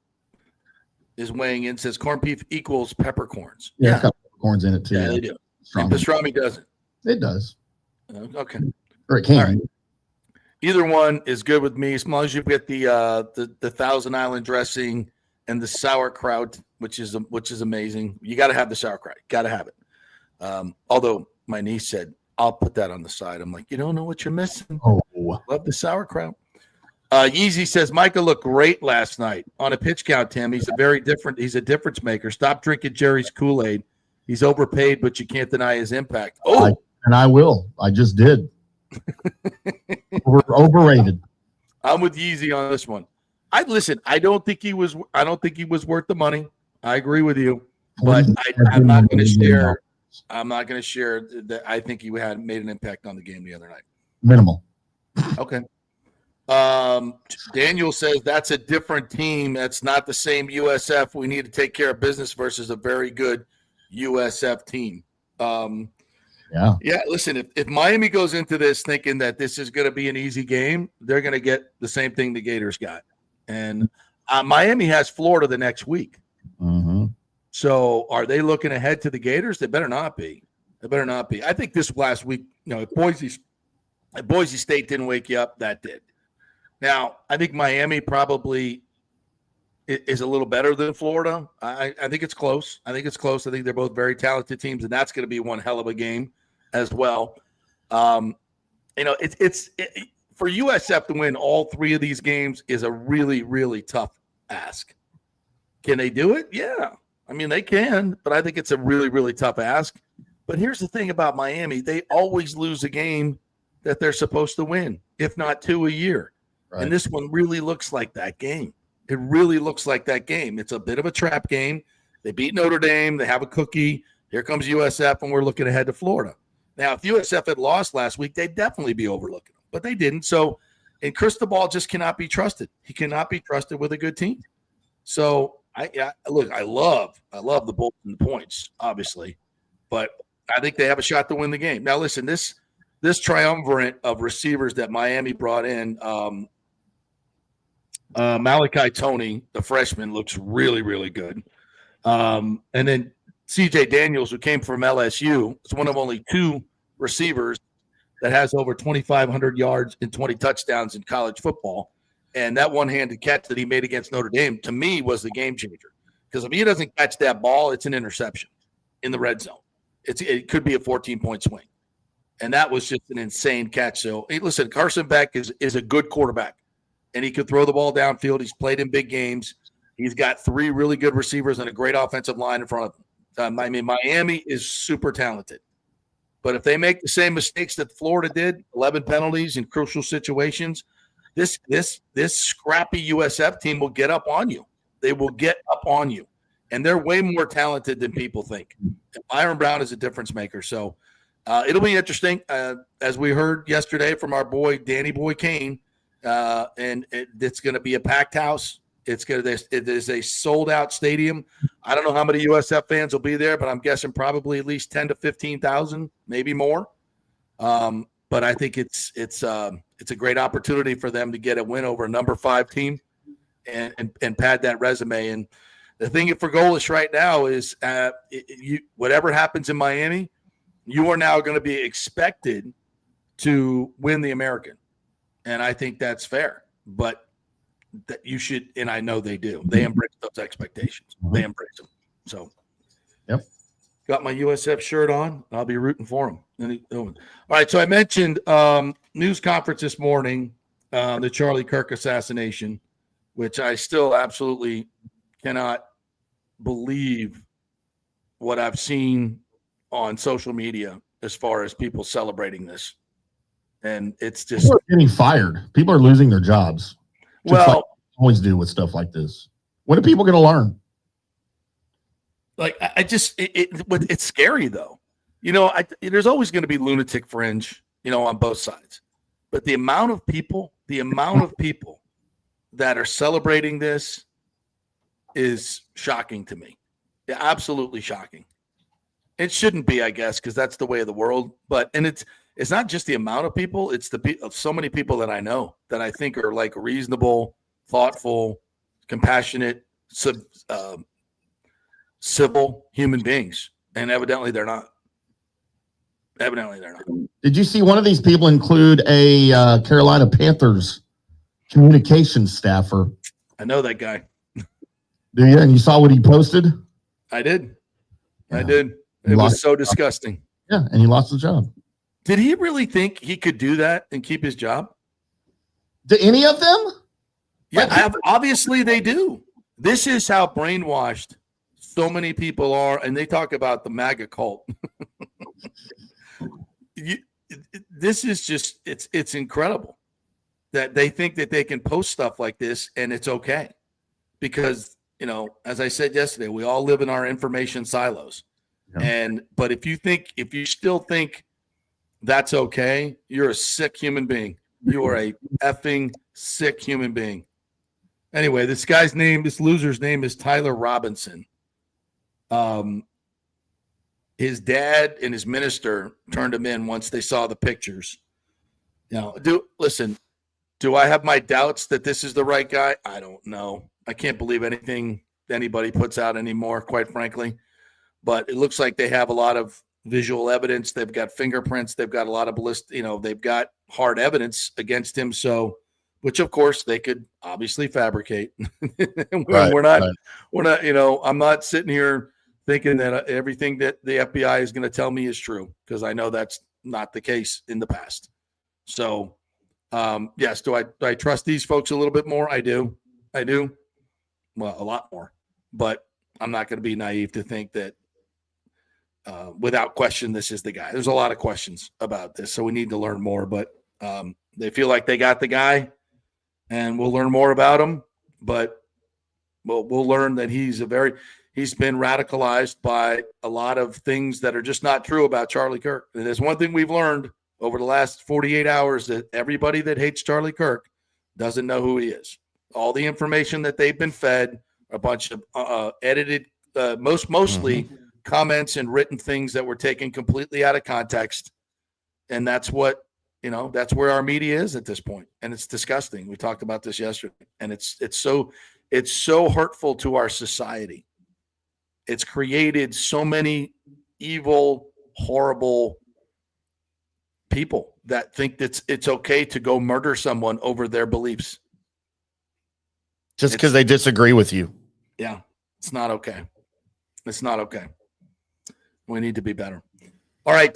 is weighing in, says corned beef equals peppercorns. Yeah, it's got peppercorns in it too. Yeah, they do. And pastrami doesn't. It does. Okay. Or it can. All right. Either one is good with me, as long as you get the Thousand Island dressing and the sauerkraut, which is amazing. You got to have the sauerkraut. Got to have it. Although my niece said, I'll put that on the side. I'm like, you don't know what you're missing. Oh, love the sauerkraut. Yeezy says Micah looked great last night on a pitch count. Tim, he's a difference maker. Stop drinking Jerry's Kool-Aid. He's overpaid, but you can't deny his impact. I will. I just did. Overrated. I'm with Yeezy on this one. I don't think he was worth the money. I agree with you, but I'm not going to share. I'm not going to share that. I think he made an impact on the game the other night. Minimal. Okay. Daniel says that's a different team. That's not the same USF. We need to take care of business versus a very good USF team. Yeah. Listen, if Miami goes into this thinking that this is going to be an easy game, they're going to get the same thing the Gators got. And Miami has Florida the next week. Mm-hmm. So are they looking ahead to the Gators? They better not be. I think this last week, if Boise's Boise State didn't wake you up. That did. Now, I think Miami probably is a little better than Florida. I think it's close. I think they're both very talented teams, and that's going to be one hell of a game as well. It's for USF to win all three of these games is a really, really tough ask. Can they do it? Yeah. I mean, they can, but I think it's a really, really tough ask. But here's the thing about Miami. They always lose a game that they're supposed to win, if not 2 a year. Right. And this one really looks like that game. It really looks like that game. It's a bit of a trap game. They beat Notre Dame. They have a cookie. Here comes USF, and we're looking ahead to Florida. Now, if USF had lost last week, they'd definitely be overlooking them, but they didn't. So, and Cristobal just cannot be trusted. He cannot be trusted with a good team. So, I love the Bulls and the points, obviously, but I think they have a shot to win the game. Now, listen, this triumvirate of receivers that Miami brought in, Malachi Toney, the freshman, looks really, really good. And then CJ Daniels, who came from LSU, is one of only 2 receivers that has over 2,500 yards and 20 touchdowns in college football. And that one-handed catch that he made against Notre Dame, to me, was the game changer. Because if he doesn't catch that ball, it's an interception in the red zone. It could be a 14-point swing. And that was just an insane catch. So, hey, listen, Carson Beck is a good quarterback, and he could throw the ball downfield. He's played in big games. He's got 3 really good receivers and a great offensive line in front of him. I mean, Miami is super talented. But if they make the same mistakes that Florida did, 11 penalties in crucial situations, this scrappy USF team will get up on you. They will get up on you. And they're way more talented than people think. And Byron Brown is a difference maker. So it'll be interesting. As we heard yesterday from our boy, Danny Boy Kane, and it's going to be a packed house. It is a sold-out stadium. I don't know how many USF fans will be there, but I'm guessing probably at least 10 to 15,000, maybe more. But I think it's a great opportunity for them to get a win over a number 5 team and pad that resume. And the thing for Goalish right now is whatever happens in Miami, you are now going to be expected to win the American. And I think that's fair. But that you should, and I know they do. They embrace those expectations. They embrace them. So, yep. Got my USF shirt on. I'll be rooting for them. All right. So I mentioned news conference this morning, the Charlie Kirk assassination, which I still absolutely cannot believe what I've seen on social media as far as people celebrating this. And it's just people are getting fired. People are losing their jobs. Just like always do with stuff like this. When are people going to learn? Like, it's scary though. There's always going to be lunatic fringe, on both sides. But the amount of people that are celebrating this is shocking to me. Yeah, absolutely shocking. It shouldn't be, I guess, because that's the way of the world. And it's not just the amount of people; it's so many people that I know that I think are like reasonable, thoughtful, compassionate, civil human beings, and evidently they're not. Did you see one of these people include a Carolina Panthers communications staffer? I know that guy. Do you? And you saw what he posted? I did. Yeah. I did. It was so disgusting. Yeah, and he lost his job. Did he really think he could do that and keep his job? Do any of them? Yeah, obviously they do. This is how brainwashed so many people are, and they talk about the MAGA cult. This is just it's incredible that they think that they can post stuff like this and it's okay. Because, as I said yesterday, we all live in our information silos. Yeah. But if you still think that's okay, you're a sick human being. You are a effing sick human being. Anyway, this loser's name is Tyler Robinson. His dad and his minister turned him in once they saw the pictures. Do I have my doubts that this is the right guy? I don't know. I can't believe anything anybody puts out anymore, quite frankly. But it looks like they have a lot of visual evidence. They've got fingerprints. They've got a lot of they've got hard evidence against him. So, which of course they could obviously fabricate. We're not, I'm not sitting here thinking that everything that the FBI is going to tell me is true, because I know that's not the case in the past. So, yes, do I trust these folks a little bit more? I do. Well, a lot more, but I'm not going to be naive to think that without question, this is the guy. There's a lot of questions about this, so we need to learn more, but they feel like they got the guy, and we'll learn more about him, but we'll learn that he's been radicalized by a lot of things that are just not true about Charlie Kirk. And there's one thing we've learned over the last 48 hours, that everybody that hates Charlie Kirk doesn't know who he is. All the information that they've been fed, a bunch of edited, mostly comments and written things that were taken completely out of context. And that's what, that's where our media is at this point. And it's disgusting. We talked about this yesterday, and it's so hurtful to our society. It's created so many evil, horrible people that think that it's okay to go murder someone over their beliefs. Just because they disagree with you. Yeah, it's not okay. It's not okay. We need to be better. All right,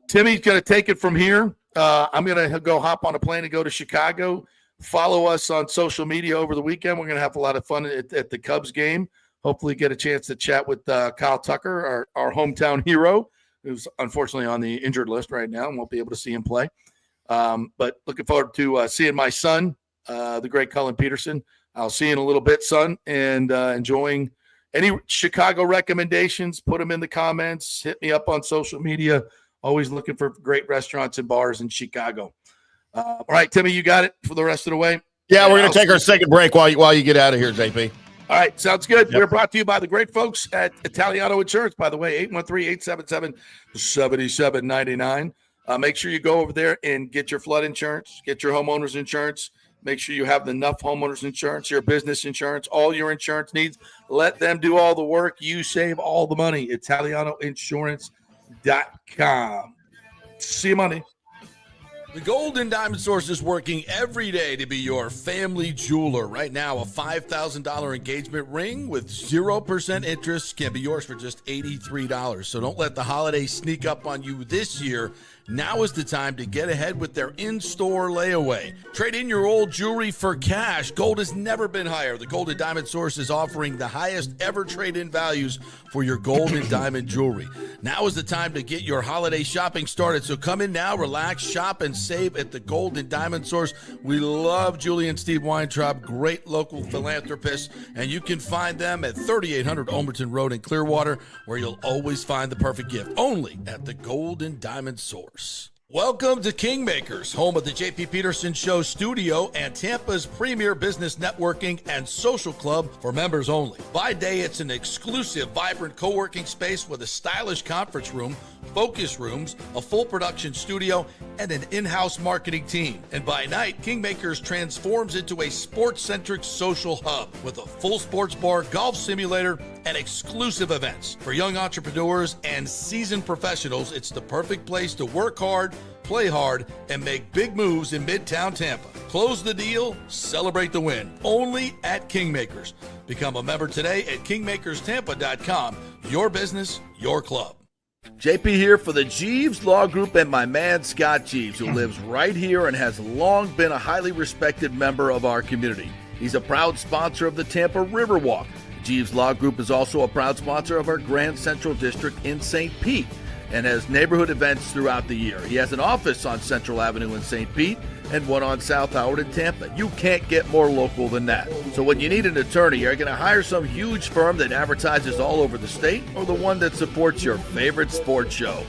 Timmy's going to take it from here. I'm going to go hop on a plane and go to Chicago. Follow us on social media over the weekend. We're going to have a lot of fun at the Cubs game. Hopefully get a chance to chat with Kyle Tucker, our hometown hero, who's unfortunately on the injured list right now and won't be able to see him play. But looking forward to seeing my son, the great Cullen Peterson. I'll see you in a little bit, son, and enjoying any Chicago recommendations. Put them in the comments. Hit me up on social media. Always looking for great restaurants and bars in Chicago. All right, Timmy, you got it for the rest of the way? Yeah, we're going to take our second break while you get out of here, JP. All right, sounds good. Yep. We're brought to you by the great folks at Italiano Insurance, by the way, 813-877-7799. Make sure you go over there and get your flood insurance, get your homeowner's insurance. Make sure you have enough homeowners insurance, your business insurance, all your insurance needs. Let them do all the work. You save all the money. ItalianoInsurance.com. See you Monday. The Gold and Diamond Source is working every day to be your family jeweler. Right now, a $5,000 engagement ring with 0% interest can be yours for just $83. So don't let the holidays sneak up on you this year. Now is the time to get ahead with their in-store layaway. Trade in your old jewelry for cash. Gold has never been higher. The Gold and Diamond Source is offering the highest ever trade-in values for your gold and diamond jewelry. Now is the time to get your holiday shopping started. So come in now, relax, shop, and save at the Gold and Diamond Source. We love Julie and Steve Weintraub, great local philanthropists, and you can find them at 3800 Omerton Road in Clearwater, where you'll always find the perfect gift, only at the Gold and Diamond Source. Welcome to Kingmakers, home of the JP Peterson Show studio and Tampa's premier business networking and social club for members only. By day, it's an exclusive, vibrant co-working space with a stylish conference room, focus rooms, a full production studio, and an in-house marketing team. And by night, Kingmakers transforms into a sports-centric social hub with a full sports bar, golf simulator, and exclusive events. For young entrepreneurs and seasoned professionals, it's the perfect place to work hard, play hard, and make big moves in Midtown Tampa. Close the deal, celebrate the win. Only at Kingmakers. Become a member today at kingmakerstampa.com. Your business, your club. JP here for the Jeeves Law Group and my man Scott Jeeves, who lives right here and has long been a highly respected member of our community. He's a proud sponsor of the Tampa Riverwalk. Jeeves Law Group is also a proud sponsor of our Grand Central District in St. Pete and has neighborhood events throughout the year. He has an office on Central Avenue in St. Pete and one on South Howard in Tampa. You can't get more local than that. So when you need an attorney, are you going to hire some huge firm that advertises all over the state or the one that supports your favorite sports show?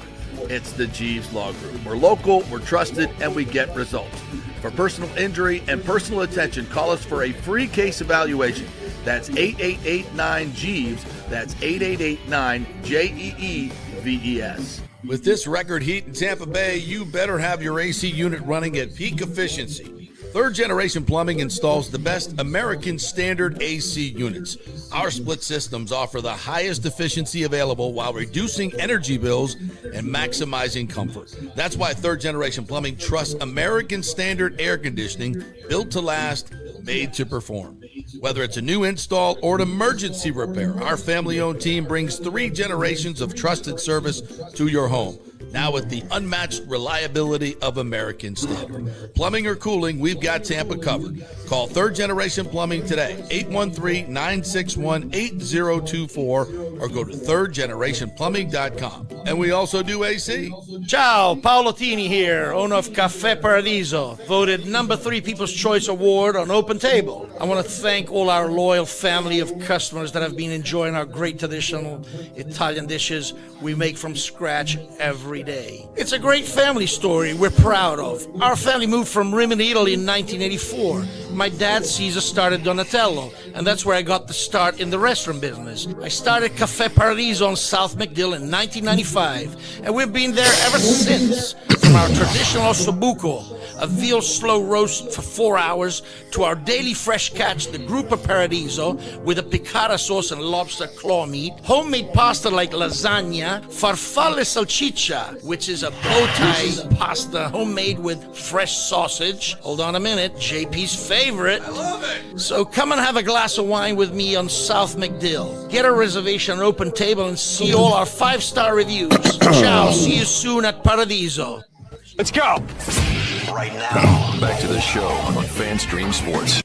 It's the Jeeves Law Group. We're local, we're trusted, and we get results. For personal injury and personal attention, call us for a free case evaluation. That's 8889-JEEVES. That's 8889-JEEVES. With this record heat in Tampa Bay, you better have your AC unit running at peak efficiency. Third Generation Plumbing installs the best American standard AC units. Our split systems offer the highest efficiency available while reducing energy bills and maximizing comfort. That's why Third Generation Plumbing trusts American standard air conditioning, built to last, made to perform. Whether it's a new install or an emergency repair, our family-owned team brings 3 generations of trusted service to your home. Now with the unmatched reliability of American Standard. Plumbing or cooling, we've got Tampa covered. Call Third Generation Plumbing today, 813-961-8024, or go to thirdgenerationplumbing.com. And we also do AC. Ciao, Paolo Tini here, owner of Caffè Paradiso, voted number 3 People's Choice Award on Open Table. I want to thank all our loyal family of customers that have been enjoying our great traditional Italian dishes we make from scratch every day. It's a great family story we're proud of. Our family moved from Rimini, Italy in 1984. My dad, Caesar, started Donatello, and that's where I got the start in the restaurant business. I started Caffè Paradiso on South McDill in 1995, and we've been there ever since. From our traditional ossobuco, a veal slow roast for 4 hours, to our daily fresh catch, the Gruppo Paradiso, with a piccata sauce and lobster claw meat, homemade pasta like lasagna, farfalle salchicha, which is a bow tie pasta homemade with fresh sausage. Hold on a minute, JP's favorite. I love it. So come and have a glass of wine with me on South McDill. Get a reservation on Open Table and see all our 5-star reviews. Ciao, see you soon at Paradiso. Let's go. Right now, back to the show on FanStream Sports.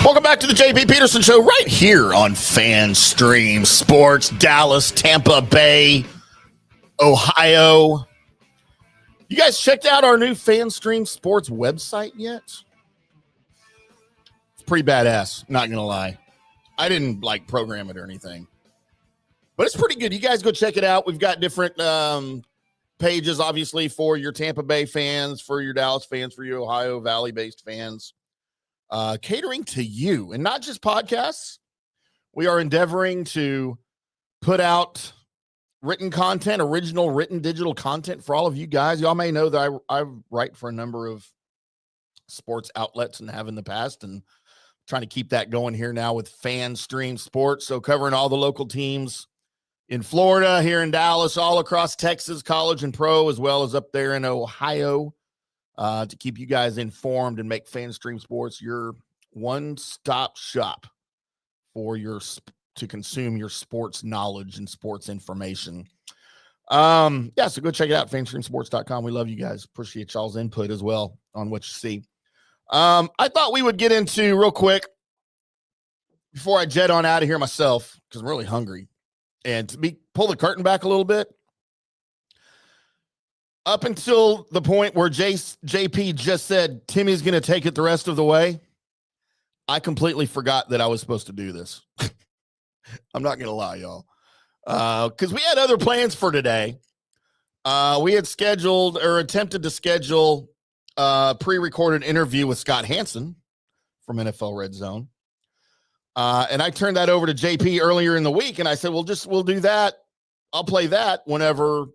Welcome back to the JP Peterson Show right here on FanStream Sports, Dallas, Tampa Bay, Ohio. You guys checked out our new FanStream Sports website yet? It's pretty badass, not going to lie. I didn't program it or anything, but it's pretty good. You guys go check it out. We've got different pages, obviously, for your Tampa Bay fans, for your Dallas fans, for your Ohio Valley-based fans. Catering to you, and not just podcasts. We are endeavoring to put out written content, original written digital content for all of you guys. Y'all may know that I write for a number of sports outlets and have in the past, and trying to keep that going here now with FanStream Sports. So covering all the local teams in Florida, here in Dallas, all across Texas, college and pro, as well as up there in Ohio. To keep you guys informed and make FanStream Sports your one-stop shop for to consume your sports knowledge and sports information. So go check it out, fanstreamsports.com. We love you guys. Appreciate y'all's input as well on what you see. I thought we would get into real quick before I jet on out of here myself, because I'm really hungry, and pull the curtain back a little bit. Up until the point where JP just said Timmy's going to take it the rest of the way, I completely forgot that I was supposed to do this. I'm not going to lie, y'all. Because we had other plans for today. We had scheduled or attempted to schedule a pre-recorded interview with Scott Hansen from NFL Red Zone. And I turned that over to JP earlier in the week, and I said, we'll do that. I'll play that whenever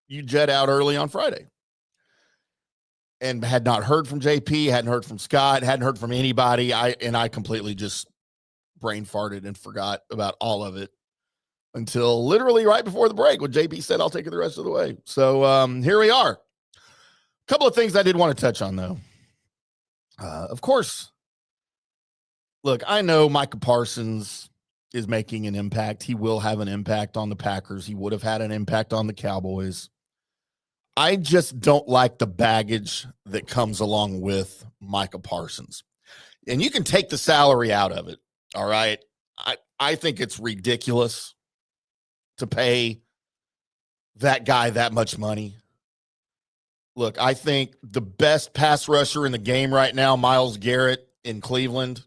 you jet out early on Friday. And had not heard from JP, hadn't heard from Scott, hadn't heard from anybody. I completely just brain farted and forgot about all of it until literally right before the break when JP said, I'll take it the rest of the way. So here we are. A couple of things I did want to touch on, though. Of course, look, I know Micah Parsons is making an impact. He will have an impact on the Packers. He would have had an impact on the Cowboys. I just don't like the baggage that comes along with Micah Parsons. And you can take the salary out of it, all right? I think it's ridiculous to pay that guy that much money. Look, I think the best pass rusher in the game right now, Myles Garrett in Cleveland,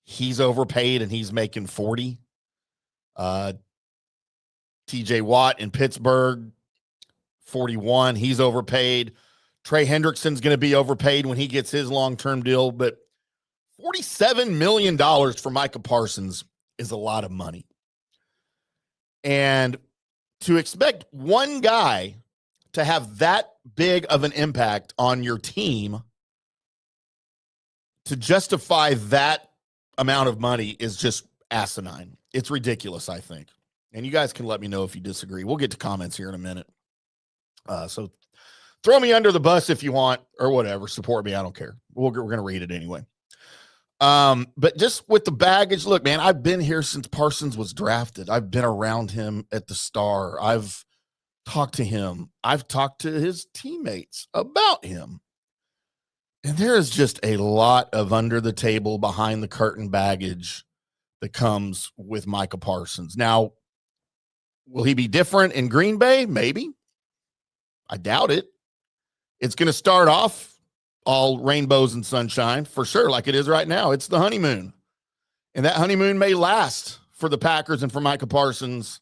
he's overpaid and he's making 40. TJ Watt in Pittsburgh, 41. He's overpaid. Trey Hendrickson's going to be overpaid when he gets his long-term deal, but $47 million for Micah Parsons is a lot of money. And to expect one guy to have that big of an impact on your team to justify that amount of money is just asinine. It's ridiculous, I think. And you guys can let me know if you disagree. We'll get to comments here in a minute. So throw me under the bus if you want or whatever. Support me. I don't care. We're going to read it anyway. But just with the baggage, look, man, I've been here since Parsons was drafted. I've been around him at the Star. I've talked to him. I've talked to his teammates about him. And there is just a lot of under the table, behind the curtain baggage that comes with Micah Parsons. Now, will he be different in Green Bay? Maybe. I doubt it. It's going to start off all rainbows and sunshine for sure, like it is right now. It's the honeymoon. And that honeymoon may last for the Packers and for Micah Parsons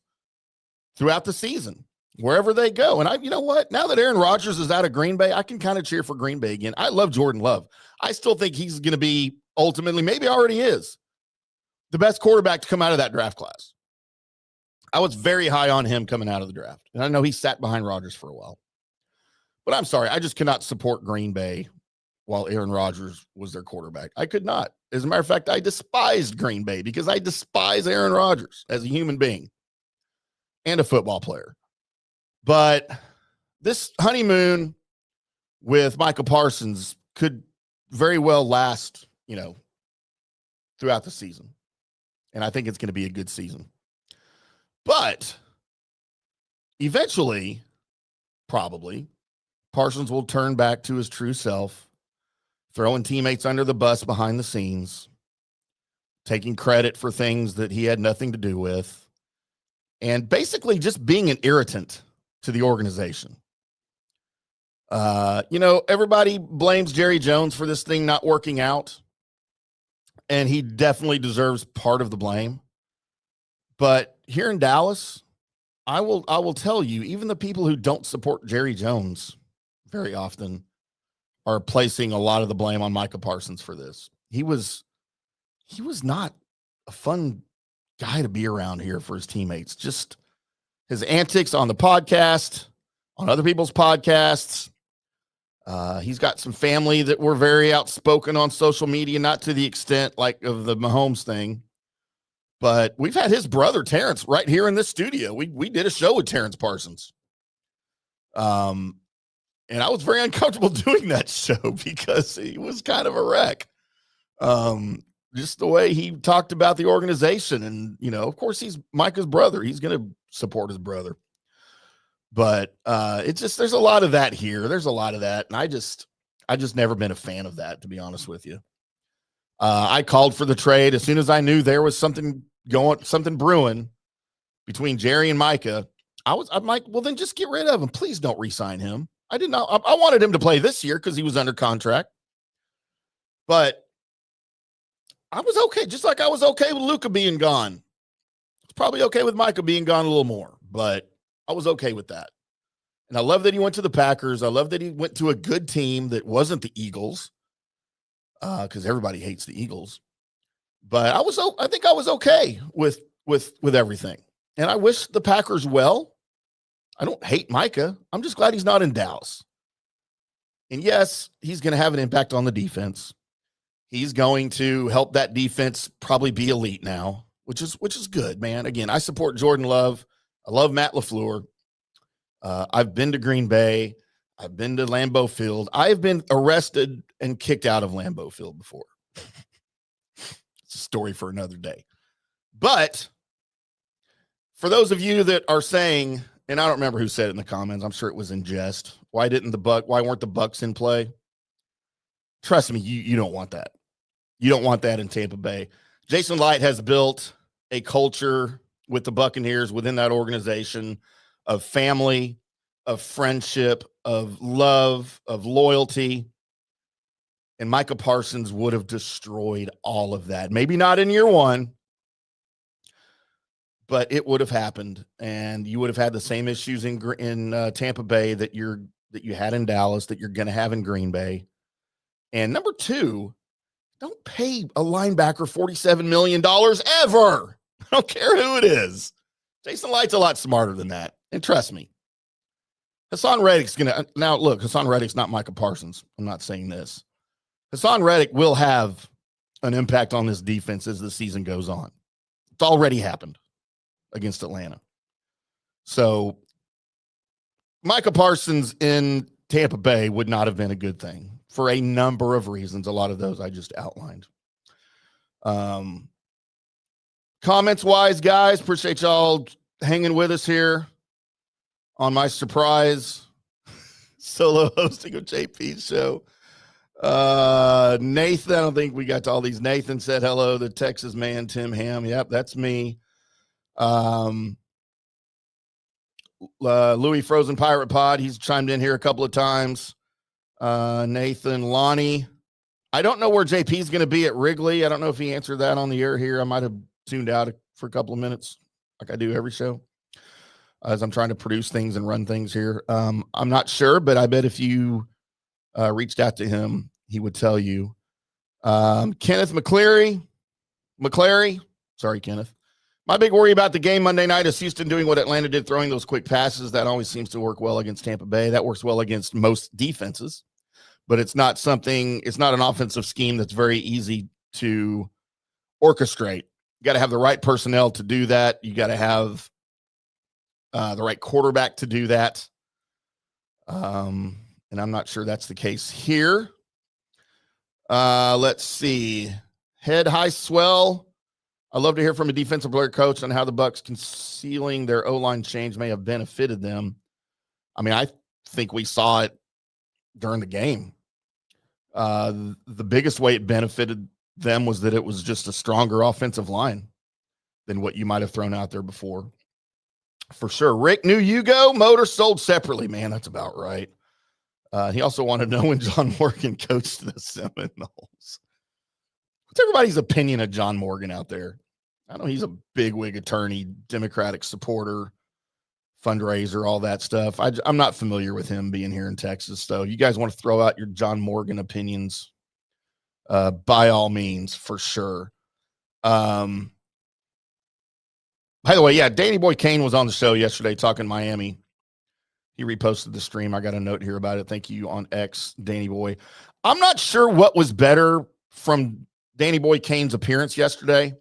throughout the season, wherever they go. And you know what? Now that Aaron Rodgers is out of Green Bay, I can kind of cheer for Green Bay again. I love Jordan Love. I still think he's going to be ultimately, maybe already is, the best quarterback to come out of that draft class. I was very high on him coming out of the draft. And I know he sat behind Rodgers for a while. But I'm sorry, I just cannot support Green Bay while Aaron Rodgers was their quarterback. I could not. As a matter of fact, I despised Green Bay because I despise Aaron Rodgers as a human being and a football player. But this honeymoon with Micah Parsons could very well last, throughout the season. And I think it's going to be a good season. But eventually, probably, Parsons will turn back to his true self, throwing teammates under the bus behind the scenes, taking credit for things that he had nothing to do with, and basically just being an irritant to the organization. Everybody blames Jerry Jones for this thing not working out, and he definitely deserves part of the blame. But here in Dallas, I will tell you, even the people who don't support Jerry Jones very often are placing a lot of the blame on Micah Parsons for this. He was not a fun guy to be around here for his teammates. Just his antics on the podcast, on other people's podcasts. He's got some family that were very outspoken on social media, not to the extent like of the Mahomes thing. But we've had his brother, Terrence, right here in this studio. We did a show with Terrence Parsons. And I was very uncomfortable doing that show because he was kind of a wreck. Just the way he talked about the organization. And, of course, he's Micah's brother. He's going to support his brother. But there's a lot of that here. There's a lot of that. And I just never been a fan of that, to be honest with you. I called for the trade as soon as I knew there was something brewing between Jerry and Micah. I'm like, well, then just get rid of him. Please don't re-sign him. I wanted him to play this year because he was under contract. But I was okay, just like I was okay with Luka being gone. It's probably okay with Micah being gone a little more, but I was okay with that. And I love that he went to the Packers. I love that he went to a good team that wasn't the Eagles, because everybody hates the Eagles. But I think I was okay with everything. And I wish the Packers well. I don't hate Micah. I'm just glad he's not in Dallas. And yes, he's going to have an impact on the defense. He's going to help that defense probably be elite now, which is good, man. Again, I support Jordan Love. I love Matt LaFleur. I've been to Green Bay. I've been to Lambeau Field. I've been arrested and kicked out of Lambeau Field before. It's a story for another day. But for those of you that are saying, and I don't remember who said it in the comments, I'm sure it was in jest, why weren't the Bucs in play? Trust me, you don't want that. You don't want that in Tampa Bay. Jason Light has built a culture with the Buccaneers within that organization of family, of friendship, of love, of loyalty. And Micah Parsons would have destroyed all of that. Maybe not in year one, but it would have happened. And you would have had the same issues in Tampa Bay that you had in Dallas, that you're going to have in Green Bay. And number two, don't pay a linebacker $47 million ever. I don't care who it is. Jason Light's a lot smarter than that. And trust me, Hassan Reddick's going to, now look, Hassan Reddick's not Micah Parsons. I'm not saying this. Hassan Reddick will have an impact on this defense as the season goes on. It's already happened against Atlanta. So Micah Parsons in Tampa Bay would not have been a good thing for a number of reasons. A lot of those I just outlined. Comments wise, guys, appreciate y'all hanging with us here on my surprise solo hosting of JP's show. Nathan, I don't think we got to all these. Nathan said hello, the Texas man, Tim Ham. Yep, that's me. Louis Frozen Pirate Pod, he's chimed in here a couple of times. Nathan, Lonnie. I don't know where JP's going to be at Wrigley. I don't know if he answered that on the air here. I might have tuned out for a couple of minutes like I do every show as I'm trying to produce things and run things here. I'm not sure, but I bet if you reached out to him, he would tell you. Kenneth McCleary. Sorry, Kenneth. My big worry about the game Monday night is Houston doing what Atlanta did, throwing those quick passes. That always seems to work well against Tampa Bay. That works well against most defenses, but it's not an offensive scheme that's very easy to orchestrate. You got to have the right personnel to do that. You got to have the right quarterback to do that. And I'm not sure that's the case here. Let's see. Head high swell. I'd love to hear from a defensive player coach on how the Bucs concealing their O-line change may have benefited them. I mean, I think we saw it during the game. The biggest way it benefited them was that it was just a stronger offensive line than what you might have thrown out there before. For sure. Rick, new Yugo motor sold separately. Man, that's about right. He also wanted to know when John Morgan coached the Seminoles. What's everybody's opinion of John Morgan out there? I know he's a bigwig attorney, Democratic supporter, fundraiser, all that stuff. I'm not familiar with him being here in Texas. So you guys want to throw out your John Morgan opinions, by all means, for sure. By the way, yeah, Danny Boy Kane was on the show yesterday talking Miami. He reposted the stream. I got a note here about it. Thank you on X, Danny Boy. I'm not sure what was better from Danny Boy Kane's appearance yesterday.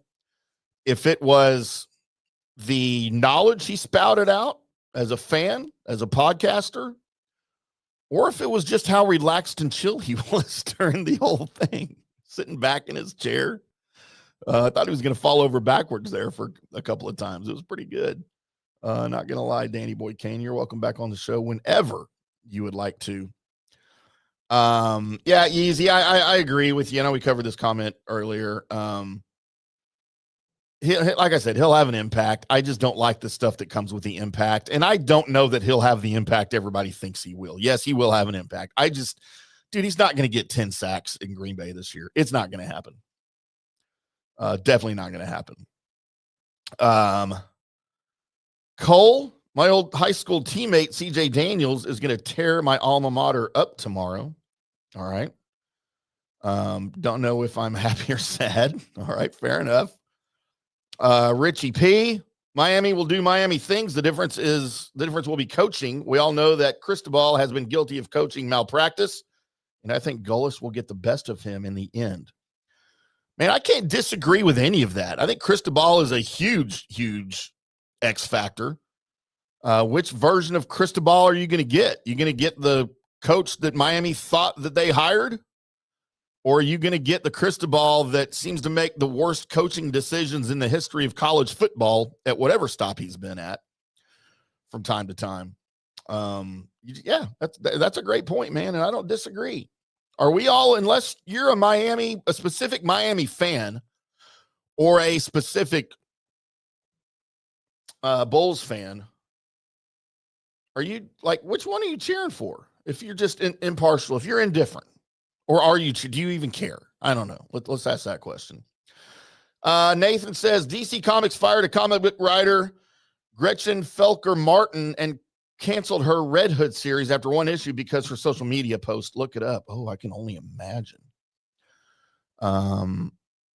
If it was the knowledge he spouted out as a fan, as a podcaster, or if it was just how relaxed and chill he was during the whole thing, sitting back in his chair. I thought he was going to fall over backwards there for a couple of times. It was pretty good. Not going to lie, Danny Boy Kane, you're welcome back on the show whenever you would like to. Yeah, Yeezy, I agree with you. I know we covered this comment earlier. Like I said, he'll have an impact. I just don't like the stuff that comes with the impact. And I don't know that he'll have the impact everybody thinks he will. Yes, he will have an impact. Dude, he's not going to get 10 sacks in Green Bay this year. It's not going to happen. Definitely not going to happen. Cole, my old high school teammate, CJ Daniels, is going to tear my alma mater up tomorrow. All right. Don't know if I'm happy or sad. All right. Fair enough. Richie P, Miami will do Miami things. The difference will be coaching. We all know that Cristobal has been guilty of coaching malpractice, and I think Golis will get the best of him in the end. Man, I can't disagree with any of that. I think Cristobal is a huge, huge X factor. Which version of Cristobal are you going to get? You going to get the coach that Miami thought that they hired? Or are you going to get the Cristobal that seems to make the worst coaching decisions in the history of college football at whatever stop he's been at from time to time? Yeah, that's a great point, man, and I don't disagree. Are we all, unless you're a specific Miami fan or a specific Bulls fan, are you like, which one are you cheering for? If you're just impartial, if you're indifferent, or do you even care? I don't know. Let's ask that question. Nathan says DC Comics fired a comic book writer, Gretchen Felker Martin, and canceled her Red Hood series after one issue because her social media post. Look it up. Oh, I can only imagine.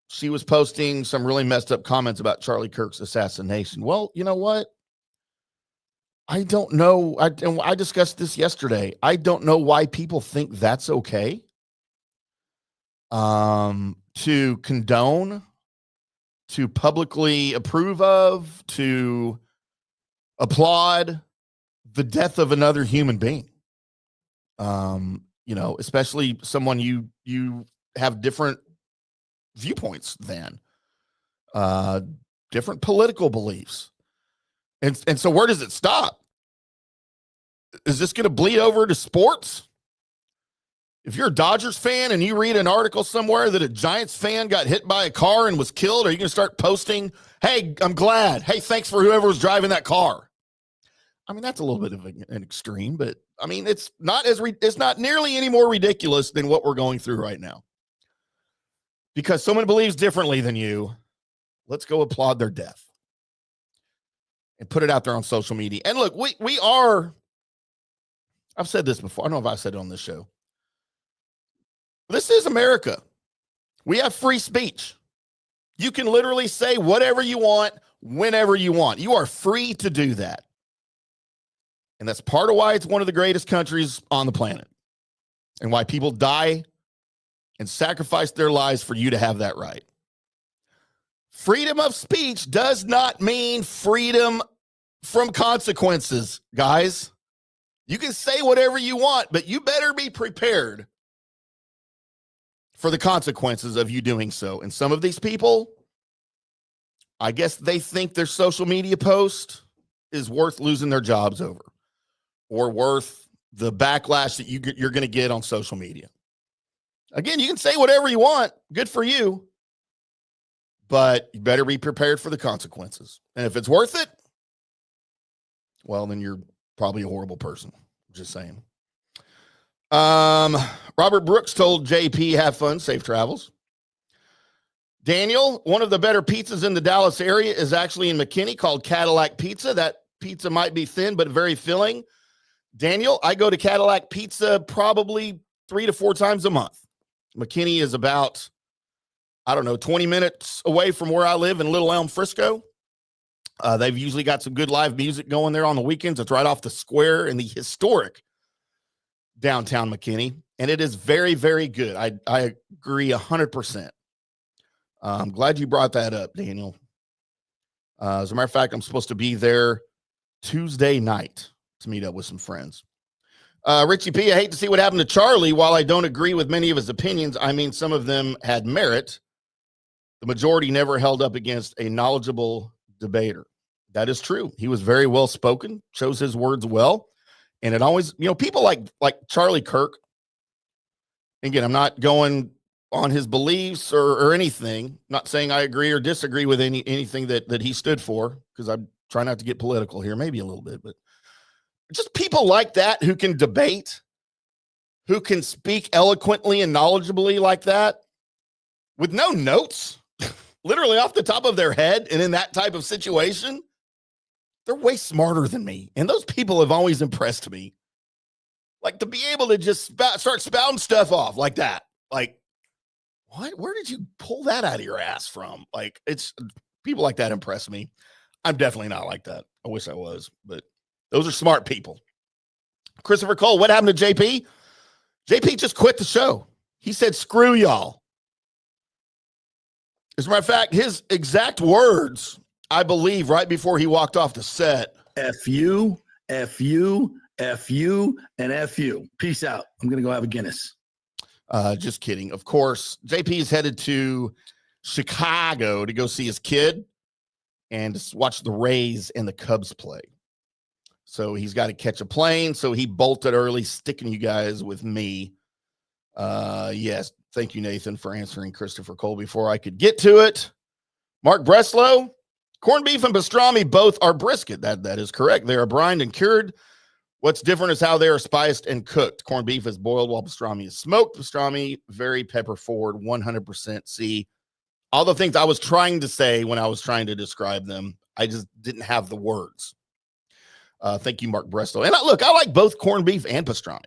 She was posting some really messed up comments about Charlie Kirk's assassination. Well, you know what? I don't know. I discussed this yesterday. I don't know why people think that's okay. To condone, to publicly approve of, to applaud the death of another human being. Especially someone you have different viewpoints than, different political beliefs. And so where does it stop? Is this going to bleed over to sports? If you're a Dodgers fan and you read an article somewhere that a Giants fan got hit by a car and was killed, are you going to start posting, hey, I'm glad. Hey, thanks for whoever was driving that car? I mean, that's a little bit of an extreme, but I mean, it's not nearly any more ridiculous than what we're going through right now. Because someone believes differently than you, let's go applaud their death and put it out there on social media. And look, we are, I've said this before. I don't know if I said it on this show. This is America. We have free speech. You can literally say whatever you want, whenever you want. You are free to do that. And that's part of why it's one of the greatest countries on the planet and why people die and sacrifice their lives for you to have that right. Freedom of speech does not mean freedom from consequences, guys. You can say whatever you want, but you better be prepared for the consequences of you doing so. And some of these people, I guess they think their social media post is worth losing their jobs over or worth the backlash that you're going to get on social media. Again, you can say whatever you want. Good for you. But you better be prepared for the consequences. And if it's worth it, well, then you're probably a horrible person. Just saying. Robert Brooks told JP, have fun, safe travels. Daniel, one of the better pizzas in the Dallas area is actually in McKinney called Cadillac Pizza. That pizza might be thin, but very filling. Daniel, I go to Cadillac Pizza probably 3 to 4 times a month. McKinney is about, 20 minutes away from where I live in Little Elm, Frisco. They've usually got some good live music going there on the weekends. It's right off the square in the historic downtown McKinney, and it is very, very good. I agree 100%. I'm glad you brought that up, Daniel. As a matter of fact, I'm supposed to be there Tuesday night to meet up with some friends. Richie P, I hate to see what happened to Charlie. While I don't agree with many of his opinions, I mean, some of them had merit. The majority never held up against a knowledgeable debater. That is true. He was very well spoken, chose his words well. And it always, people like Charlie Kirk. Again, I'm not going on his beliefs or anything. Not saying I agree or disagree with anything that he stood for, because I try not to get political here, maybe a little bit, but just people like that who can debate, who can speak eloquently and knowledgeably like that with no notes, literally off the top of their head. And in that type of situation, they're way smarter than me. And those people have always impressed me. Like, to be able to just start spouting stuff off like that. Like, what? Where did you pull that out of your ass from? Like, it's people like that impress me. I'm definitely not like that. I wish I was, but those are smart people. Christopher Cole, what happened to JP? JP just quit the show. He said, screw y'all. As a matter of fact, his exact words, I believe, right before he walked off the set. F you, F you, F you, and F you. Peace out. I'm going to go have a Guinness. Just kidding. Of course, JP is headed to Chicago to go see his kid and watch the Rays and the Cubs play. So he's got to catch a plane. So he bolted early, sticking you guys with me. Yes. Thank you, Nathan, for answering Christopher Cole before I could get to it. Mark Breslow, corned beef and pastrami both are brisket. That is correct. They are brined and cured. What's different is how they are spiced and cooked. Corned beef is boiled while pastrami is smoked. Pastrami, very pepper forward, 100%. See, all the things I was trying to say when I was trying to describe them, I just didn't have the words. Thank you, Mark Breslow. And look, I like both corned beef and pastrami.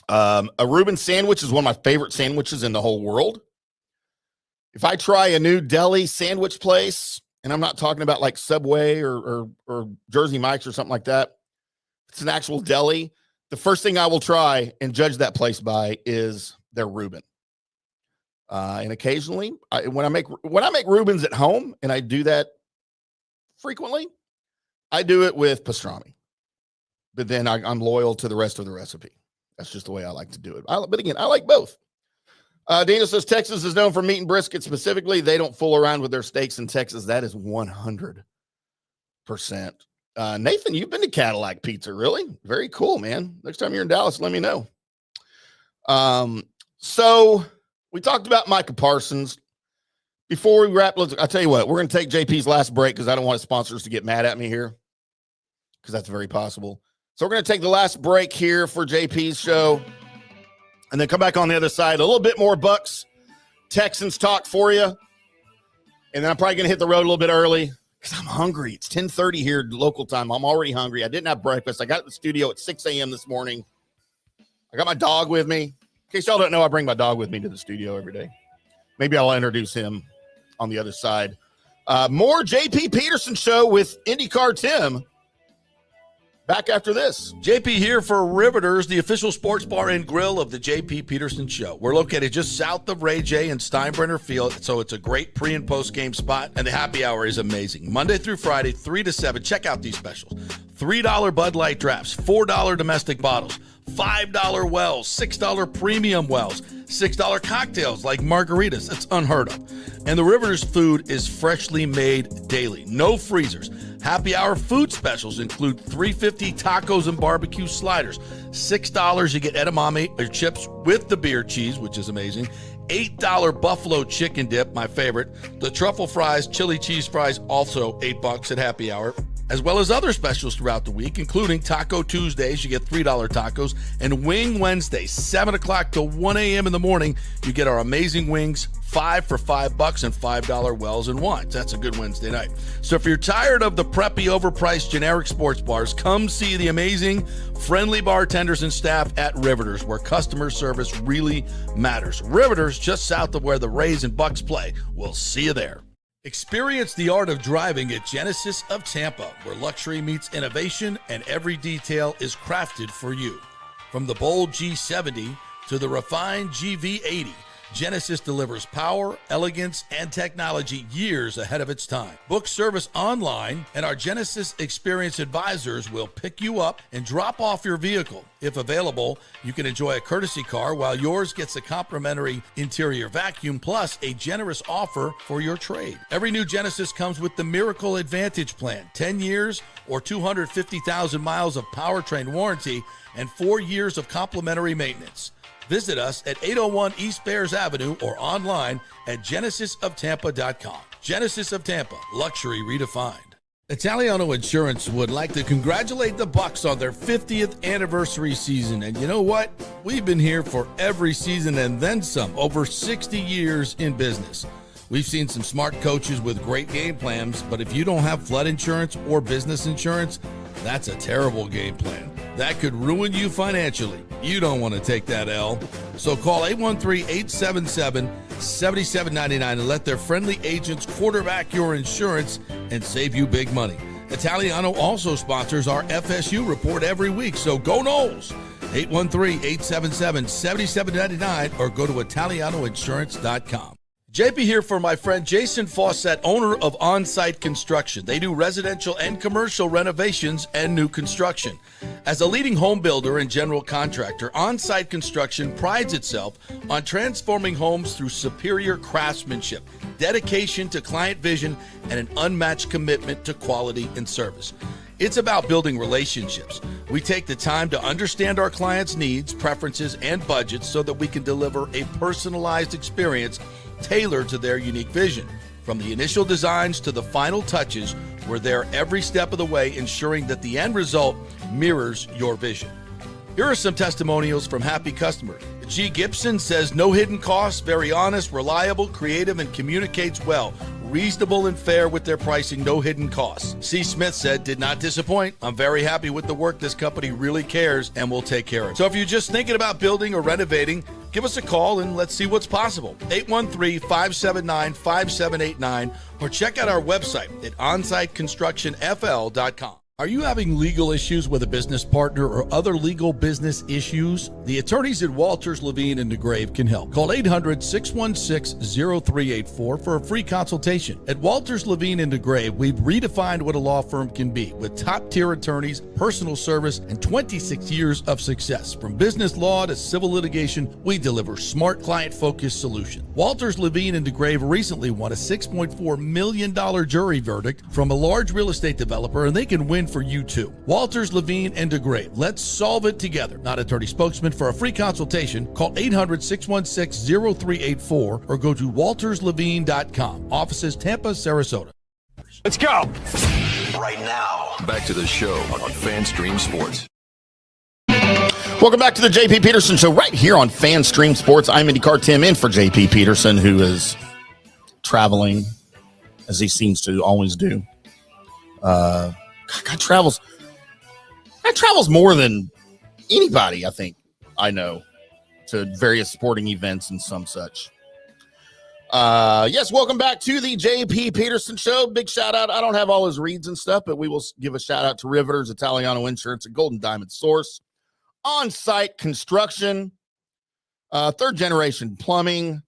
A Reuben sandwich is one of my favorite sandwiches in the whole world. If I try a new deli sandwich place and I'm not talking about like Subway or Jersey Mike's or something like that. It's an actual deli. The first thing I will try and judge that place by is their Reuben. And occasionally, when I make Reubens at home, and I do that frequently, I do it with pastrami. But then I'm loyal to the rest of the recipe. That's just the way I like to do it. But again, I like both. Daniel says Texas is known for meat and brisket specifically. They don't fool around with their steaks in Texas. That is 100%. Nathan, you've been to Cadillac Pizza, really? Very cool, man. Next time you're in Dallas, let me know. So we talked about Micah Parsons. Before we wrap, I'll tell you what, we're going to take JP's last break because I don't want sponsors to get mad at me here, because that's very possible. So we're going to take the last break here for JP's show and then come back on the other side. A little bit more Bucs Texans talk for you. And then I'm probably going to hit the road a little bit early because I'm hungry. It's 10:30 here local time. I'm already hungry. I didn't have breakfast. I got to the studio at 6 a.m. this morning. I got my dog with me. In case y'all don't know, I bring my dog with me to the studio every day. Maybe I'll introduce him on the other side. More JP Peterson Show with IndyCar Tim. Back after this. JP here for Riveters, the official sports bar and grill of the JP Peterson Show. We're located just south of Ray J and Steinbrenner Field, so it's a great pre- and post-game spot, and the happy hour is amazing. Monday through Friday, 3 to 7. Check out these specials. $3 Bud Light drafts, $4 domestic bottles, $5 wells, $6 premium wells, $6 cocktails like margaritas. That's unheard of. And the Riveters food is freshly made daily. No freezers. Happy hour food specials include $3.50 tacos and barbecue sliders. $6 you get edamame or chips with the beer cheese, which is amazing. $8 buffalo chicken dip, my favorite. The truffle fries, chili cheese fries, also $8 at happy hour. As well as other specials throughout the week, including Taco Tuesdays, you get $3 tacos, and Wing Wednesdays, 7 o'clock to 1 a.m. in the morning, you get our amazing wings, 5 for $5 and $5 wells and wines. That's a good Wednesday night. So if you're tired of the preppy, overpriced, generic sports bars, come see the amazing, friendly bartenders and staff at Riveters, where customer service really matters. Riveters, just south of where the Rays and Bucs play. We'll see you there. Experience the art of driving at Genesis of Tampa, where luxury meets innovation and every detail is crafted for you. From the bold G70 to the refined GV80, Genesis delivers power, elegance, and technology years ahead of its time. Book service online, and our Genesis Experience Advisors will pick you up and drop off your vehicle. If available, you can enjoy a courtesy car while yours gets a complimentary interior vacuum plus a generous offer for your trade. Every new Genesis comes with the Miracle Advantage Plan, 10 years or 250,000 miles of powertrain warranty and 4 years of complimentary maintenance. Visit us at 801 East Bears Avenue or online at genesisoftampa.com. Genesis of Tampa, luxury redefined. Italiano Insurance would like to congratulate the Bucs on their 50th anniversary season. And you know what? We've been here for every season and then some, over 60 years in business. We've seen some smart coaches with great game plans, but if you don't have flood insurance or business insurance, that's a terrible game plan. That could ruin you financially. You don't want to take that L. So call 813-877-7799 and let their friendly agents quarterback your insurance and save you big money. Italiano also sponsors our FSU report every week, so go Noles. 813-877-7799 or go to italianoinsurance.com. JP here for my friend Jason Fawcett, owner of On-Site Construction. They do residential and commercial renovations and new construction. As a leading home builder and general contractor, On-Site Construction prides itself on transforming homes through superior craftsmanship, dedication to client vision, and an unmatched commitment to quality and service. It's about building relationships. We take the time to understand our clients' needs, preferences, and budgets so that we can deliver a personalized experience tailored to their unique vision. From the initial designs to the final touches, we're there every step of the way, ensuring that the end result mirrors your vision. Here are some testimonials from happy customers. G. Gibson says, no hidden costs, very honest, reliable, creative, and communicates well. Reasonable and fair with their pricing, no hidden costs. C. Smith said, did not disappoint. I'm very happy with the work. This company really cares and will take care of it. So if you're just thinking about building or renovating, Give us a call and let's see what's possible. 813-579-5789 or check out our website at onsiteconstructionfl.com. Are you having legal issues with a business partner or other legal business issues? The attorneys at Walters, Levine, and DeGrave can help. Call 800-616-0384 for a free consultation. At Walters, Levine, and DeGrave, we've redefined what a law firm can be with top-tier attorneys, personal service, and 26 years of success. From business law to civil litigation, we deliver smart, client-focused solutions. Walters, Levine, and DeGrave recently won a $6.4 million jury verdict from a large real estate developer, and they can win for you too. Walters, Levine, and DeGrave. Let's solve it together. Not attorney spokesman. For a free consultation, call 800-616-0384 or go to walterslevine.com. Offices Tampa, Sarasota. Let's go. Right now, back to the show on FanStream Sports. Welcome back to the JP Peterson Show right here on FanStream Sports. I'm IndyCar Tim in for JP Peterson, who is traveling, as he seems to always do. God travels more than anybody, I think, I know, to various sporting events and some such. Yes, welcome back to the JP Peterson Show. Big shout out. I don't have all his reads and stuff, but we will give a shout out to Riveters, Italiano Insurance, and Golden Diamond Source, On-Site Construction, Third Generation Plumbing,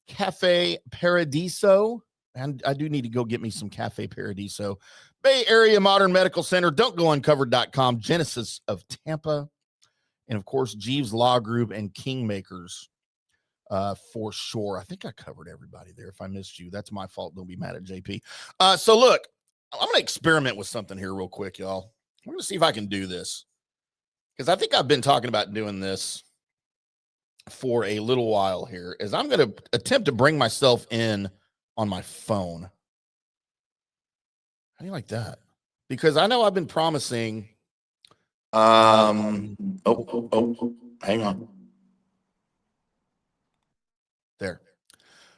Cafe Paradiso. And I do need to go get me some Cafe Paradiso. Bay Area Modern Medical Center, don'tgouncovered.com, Genesis of Tampa, and of course, Jeeves Law Group and Kingmakers for sure. I think I covered everybody there. If I missed you, that's my fault. Don't be mad at JP. So look, I'm going to experiment with something here real quick, y'all. I'm going to see if I can do this because I think I've been talking about doing this for a little while here. Is I'm going to attempt to bring myself in on my phone. How do you like that? Because I know I've been promising. Hang on. There.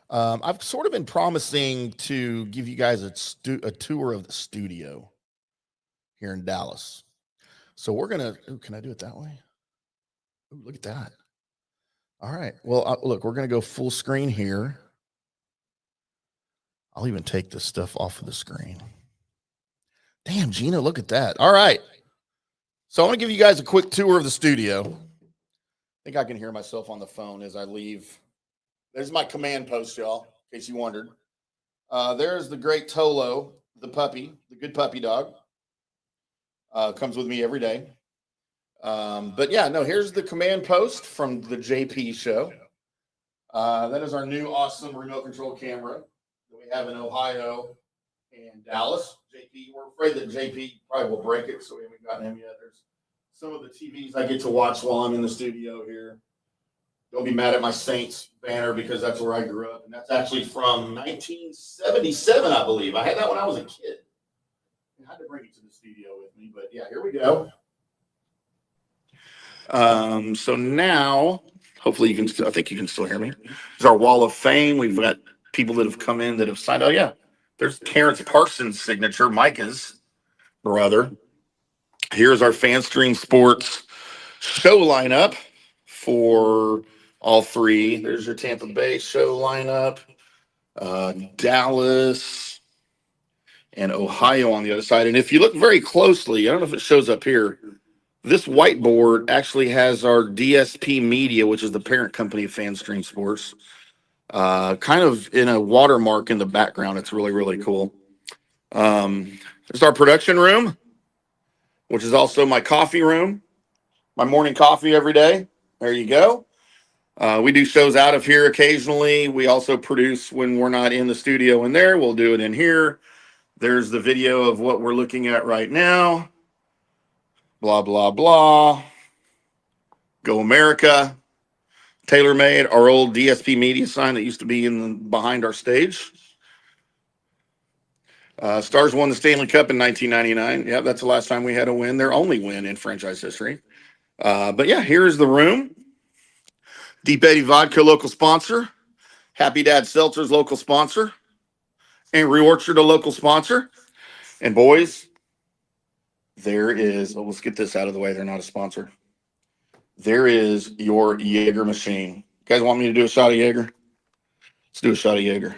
I've sort of been promising to give you guys a tour of the studio here in Dallas. So we're going to, can I do it that way? Ooh, look at that. All right. Well, look, we're going to go full screen here. I'll even take this stuff off of the screen. Damn, Gina, look at that. All right. So I want to give you guys a quick tour of the studio. I think I can hear myself on the phone as I leave. There's my command post, y'all, in case you wondered. There's the great Tolo, the puppy, the good puppy dog. Comes with me every day. But yeah, no, here's the command post from the JP show. That is our new awesome remote control camera that we have in Ohio and Dallas. JP, we're afraid that JP probably will break it, so we haven't gotten him yet. There's some of the TVs I get to watch while I'm in the studio here. Don't be mad at my Saints banner because that's where I grew up. And that's actually from 1977, I believe. I had that when I was a kid. I had to bring it to the studio with me, but yeah, here we go. So now, hopefully you can still, I think you can still hear me. This is our wall of fame. We've got people that have come in that have signed. Oh yeah, there's Terrence Parsons' signature, Micah's brother. Here's our FanStream Sports show lineup for all three. There's your Tampa Bay show lineup, Dallas, and Ohio on the other side. And if you look very closely, I don't know if it shows up here, this whiteboard actually has our DSP Media, which is the parent company of FanStream Sports, kind of in a watermark in the background. It's really, really cool. There's our production room, which is also my coffee room, my morning coffee every day. There you go. We do shows out of here occasionally. We also produce when we're not in the studio in there. We'll do it in here. There's the video of what we're looking at right now. Blah, blah, blah. Go America. TaylorMade, our old DSP Media sign that used to be behind our stage. Stars won the Stanley Cup in 1999. Yeah, that's the last time we had a win. Their only win in franchise history. But yeah, here's the room. Deep Eddy Vodka, local sponsor. Happy Dad Seltzer's local sponsor. Angry Orchard, a local sponsor. And boys, there is, let's get this out of the way. They're not a sponsor. There is your Jaeger machine. guys want me to do a shot of Jaeger? Let's do a shot of Jaeger.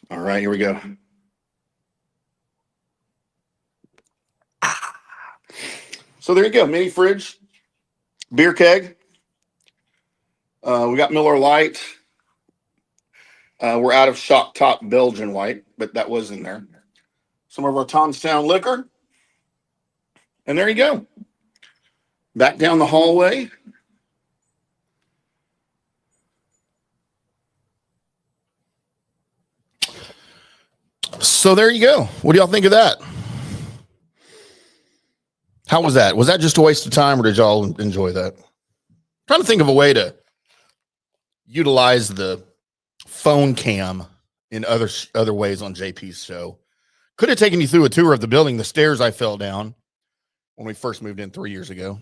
All right, here we go. So there you go, mini fridge, beer keg. We got Miller Lite. We're out of Shock Top Belgian White, but that was in there. Some of our Tomstown liquor. And there you go. Back down the hallway. So there you go. What do y'all think of that? How was that? Was that just a waste of time, or did y'all enjoy that? Trying to think of a way to utilize the phone cam in other ways on JP's show. Could have taken you through a tour of the building, the stairs I fell down when we first moved in 3 years ago.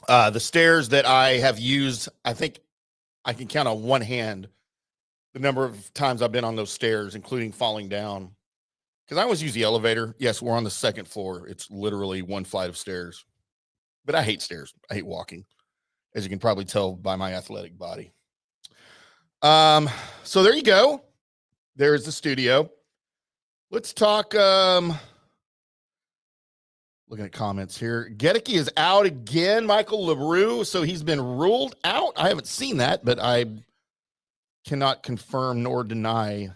The stairs that I have used, I think I can count on one hand the number of times I've been on those stairs, including falling down. Because I always use the elevator. Yes, we're on the second floor. It's literally one flight of stairs. But I hate stairs. I hate walking, as you can probably tell by my athletic body. So there you go. There's the studio. Let's talk. Looking at comments here. Gedeke is out again. Michael LaRue. So he's been ruled out. I haven't seen that, but I cannot confirm nor deny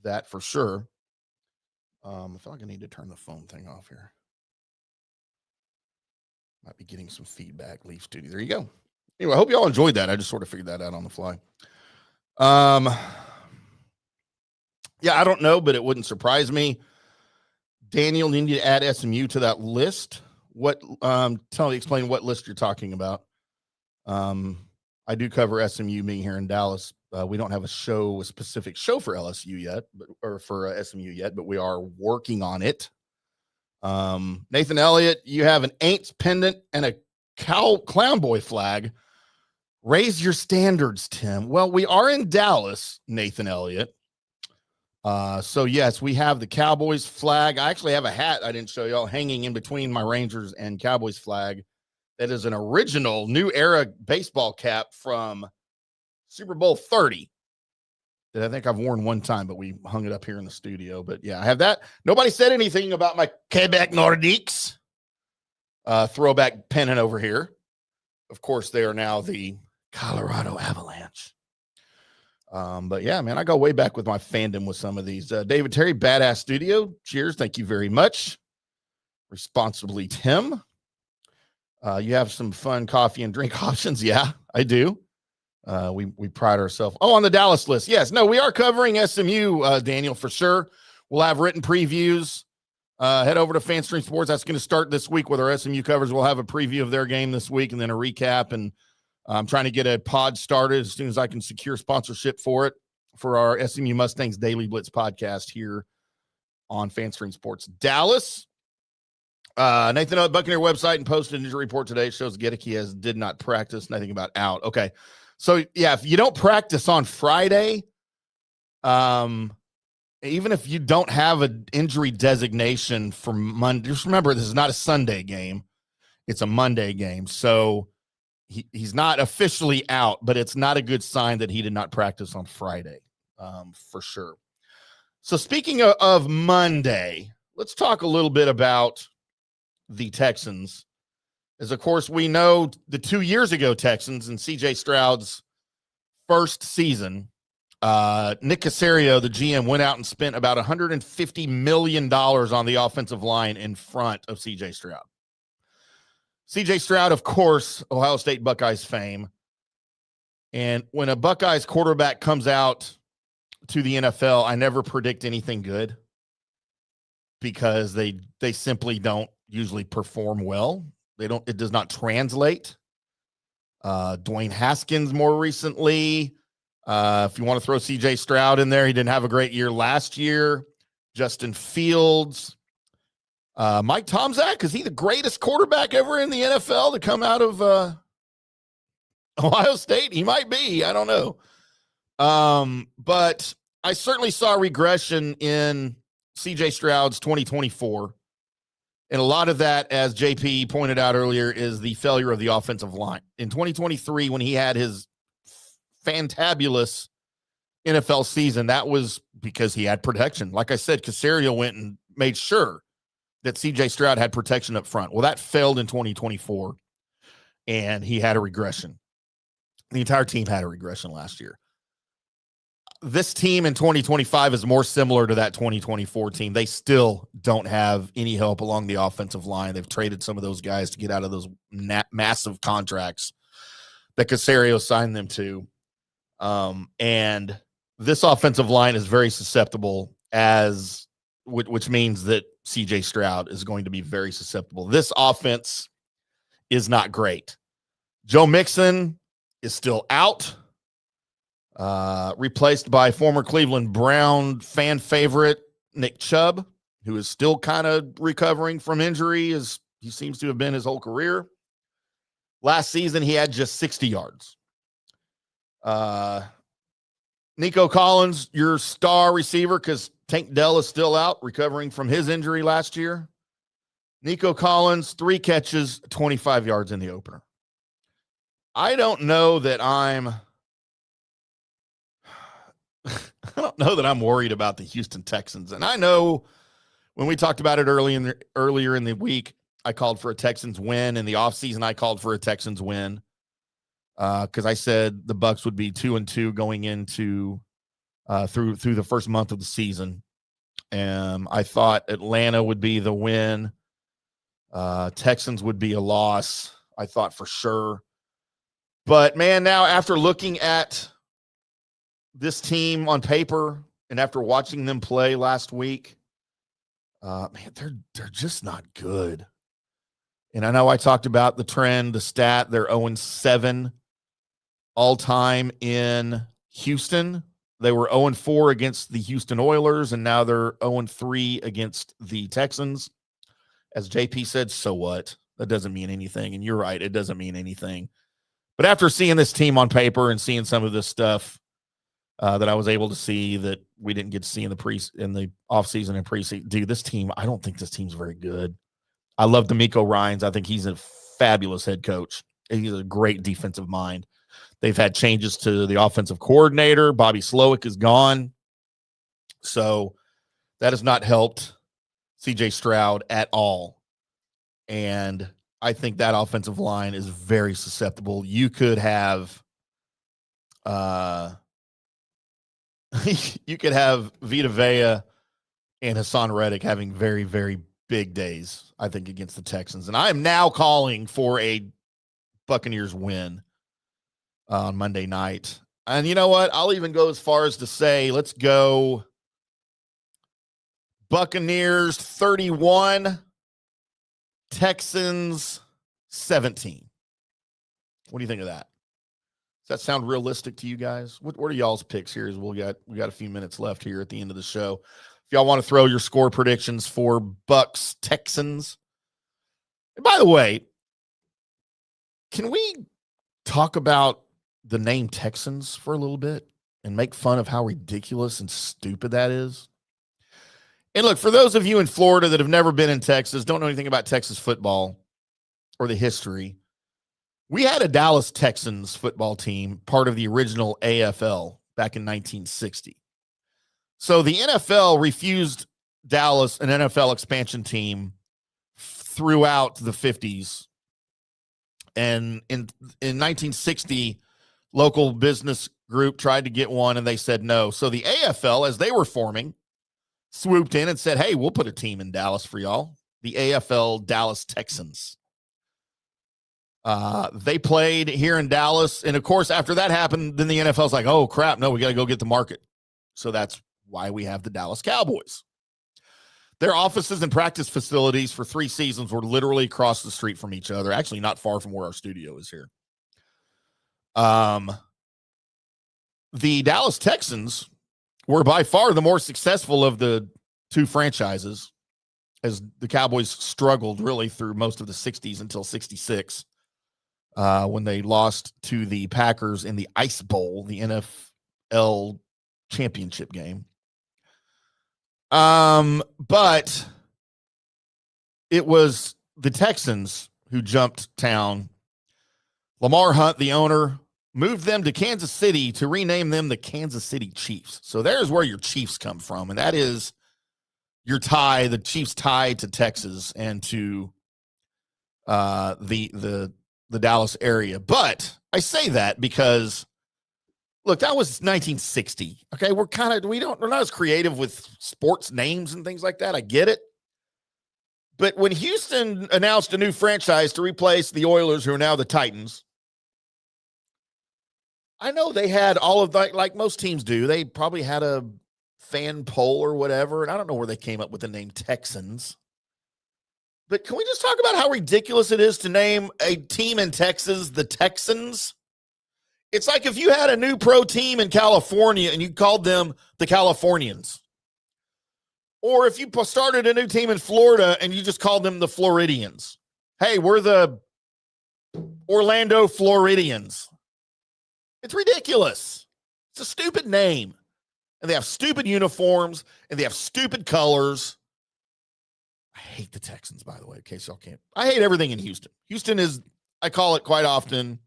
that for sure. I feel like I need to turn the phone thing off here. Might be getting some feedback. Leaf Studio. There you go. Anyway, I hope y'all enjoyed that. I just sort of figured that out on the fly. Yeah, I don't know, but it wouldn't surprise me. Daniel, you need to add SMU to that list. Explain what list you're talking about. I do cover SMU being here in Dallas. We don't have a specific show for LSU yet, or for SMU yet, but we are working on it. Nathan Elliott, you have an Aints pendant and a clown boy flag. Raise your standards, Tim. Well, we are in Dallas, Nathan Elliott. So yes, we have the Cowboys flag. I actually have a hat I didn't show y'all hanging in between my Rangers and Cowboys flag. That is an original new era baseball cap from Super Bowl 30 that I think I've worn one time, but we hung it up here in the studio. But yeah, I have that. Nobody said anything about my Quebec Nordiques throwback pennant over here. Of course, they are now the Colorado Avalanche. But yeah, man, I go way back with my fandom with some of these. David Terry, Badass Studio. Cheers. Thank you very much. Responsibly, Tim. You have some fun coffee and drink options. Yeah, I do. We pride ourselves. Oh, on the Dallas list. Yes. No, we are covering SMU, Daniel, for sure. We'll have written previews. Head over to FanStream Sports. That's going to start this week with our SMU covers. We'll have a preview of their game this week and then a recap. And I'm trying to get a pod started as soon as I can secure sponsorship for it for our SMU Mustangs Daily Blitz podcast here on FanStream Sports Dallas. Nathan at Buccaneer website and posted an injury report today. Shows Gedeke did not practice. Nothing about out. Okay. So yeah, if you don't practice on Friday, even if you don't have an injury designation for Monday, just remember this is not a Sunday game. It's a Monday game. So he's not officially out, but it's not a good sign that he did not practice on Friday, for sure. So speaking of Monday, let's talk a little bit about the Texans. As of course we know the 2 years ago Texans and CJ Stroud's first season, Nick Caserio, the GM, went out and spent about $150 million on the offensive line in front of CJ Stroud. CJ Stroud, of course, Ohio State Buckeyes fame. And when a Buckeyes quarterback comes out to the NFL, I never predict anything good because they simply don't usually perform well. It does not translate. Dwayne Haskins more recently. If you want to throw CJ Stroud in there, he didn't have a great year last year. Justin Fields. Mike Tomczak, is he the greatest quarterback ever in the NFL to come out of Ohio State? He might be. I don't know. But I certainly saw regression in CJ Stroud's 2024. And a lot of that, as JP pointed out earlier, is the failure of the offensive line. In 2023, when he had his fantabulous NFL season, that was because he had protection. Like I said, Caserio went and made sure that C.J. Stroud had protection up front. Well, that failed in 2024, and he had a regression. The entire team had a regression last year. This team in 2025 is more similar to that 2024 team. They still don't have any help along the offensive line. They've traded some of those guys to get out of those massive contracts that Caserio signed them to. And this offensive line is very susceptible, which means that C.J. Stroud is going to be very susceptible. This offense is not great. Joe Mixon is still out. Replaced by former Cleveland Brown fan favorite Nick Chubb, who is still kind of recovering from injury, as he seems to have been his whole career. Last season, he had just 60 yards. Nico Collins, your star receiver, because Tank Dell is still out, recovering from his injury last year. Nico Collins, 3 catches, 25 yards in the opener. I don't know that I'm worried about the Houston Texans. And I know when we talked about it earlier in the week, I called for a Texans win. In the offseason, I called for a Texans win because I said the Bucs would be 2-2 going into through the first month of the season. I thought Atlanta would be the win. Texans would be a loss, I thought for sure. But, man, now after looking at this team on paper and after watching them play last week, man, they're just not good. And I know I talked about the trend, the stat. They're 0-7 all-time in Houston. They were 0-4 against the Houston Oilers, and now they're 0-3 against the Texans. As JP said, so what? That doesn't mean anything. And you're right, it doesn't mean anything. But after seeing this team on paper and seeing some of this stuff that I was able to see that we didn't get to see in the offseason and preseason, dude, this team, I don't think this team's very good. I love D'Amico Ryans. I think he's a fabulous head coach. He's a great defensive mind. They've had changes to the offensive coordinator. Bobby Slowick is gone. So that has not helped C.J. Stroud at all. And I think that offensive line is very susceptible. You could have you could have Vita Vea and Hassan Reddick having very, very big days, I think, against the Texans. And I am now calling for a Buccaneers win on Monday night. And you know what? I'll even go as far as to say, let's go Buccaneers 31, Texans 17. What do you think of that? Does that sound realistic to you guys? What are y'all's picks here? As we got a few minutes left here at the end of the show. If y'all want to throw your score predictions for Bucs Texans. And by the way, can we talk about the name Texans for a little bit and make fun of how ridiculous and stupid that is? And look, for those of you in Florida that have never been in Texas, don't know anything about Texas football or the history, we had a Dallas Texans football team, part of the original AFL back in 1960. So the NFL refused Dallas an NFL expansion team throughout the 50s. And in 1960, local business group tried to get one, and they said no. So the AFL, as they were forming, swooped in and said, hey, we'll put a team in Dallas for y'all. The AFL Dallas Texans. They played here in Dallas. And, of course, after that happened, then the NFL's like, oh, crap, no, we got to go get the market. So that's why we have the Dallas Cowboys. Their offices and practice facilities for 3 seasons were literally across the street from each other, actually not far from where our studio is here. The Dallas Texans were by far the more successful of the 2 franchises, as the Cowboys struggled really through most of the 60s until 66, when they lost to the Packers in the Ice Bowl, the NFL championship game. But it was the Texans who jumped town. Lamar Hunt, the owner, moved them to Kansas City to rename them the Kansas City Chiefs. So there's where your Chiefs come from, and that is your tie, the Chiefs' tie to Texas and to the Dallas area. But I say that because, look, that was 1960. Okay, we're not as creative with sports names and things like that. I get it. But when Houston announced a new franchise to replace the Oilers, who are now the Titans, I know they had all of that, like most teams do. They probably had a fan poll or whatever, and I don't know where they came up with the name Texans. But can we just talk about how ridiculous it is to name a team in Texas the Texans? It's like if you had a new pro team in California and you called them the Californians. Or if you started a new team in Florida and you just called them the Floridians. Hey, we're the Orlando Floridians. It's ridiculous. It's a stupid name. And they have stupid uniforms and they have stupid colors. I hate the Texans, by the way, in case y'all can't. I hate everything in Houston. Houston is, I call it quite often,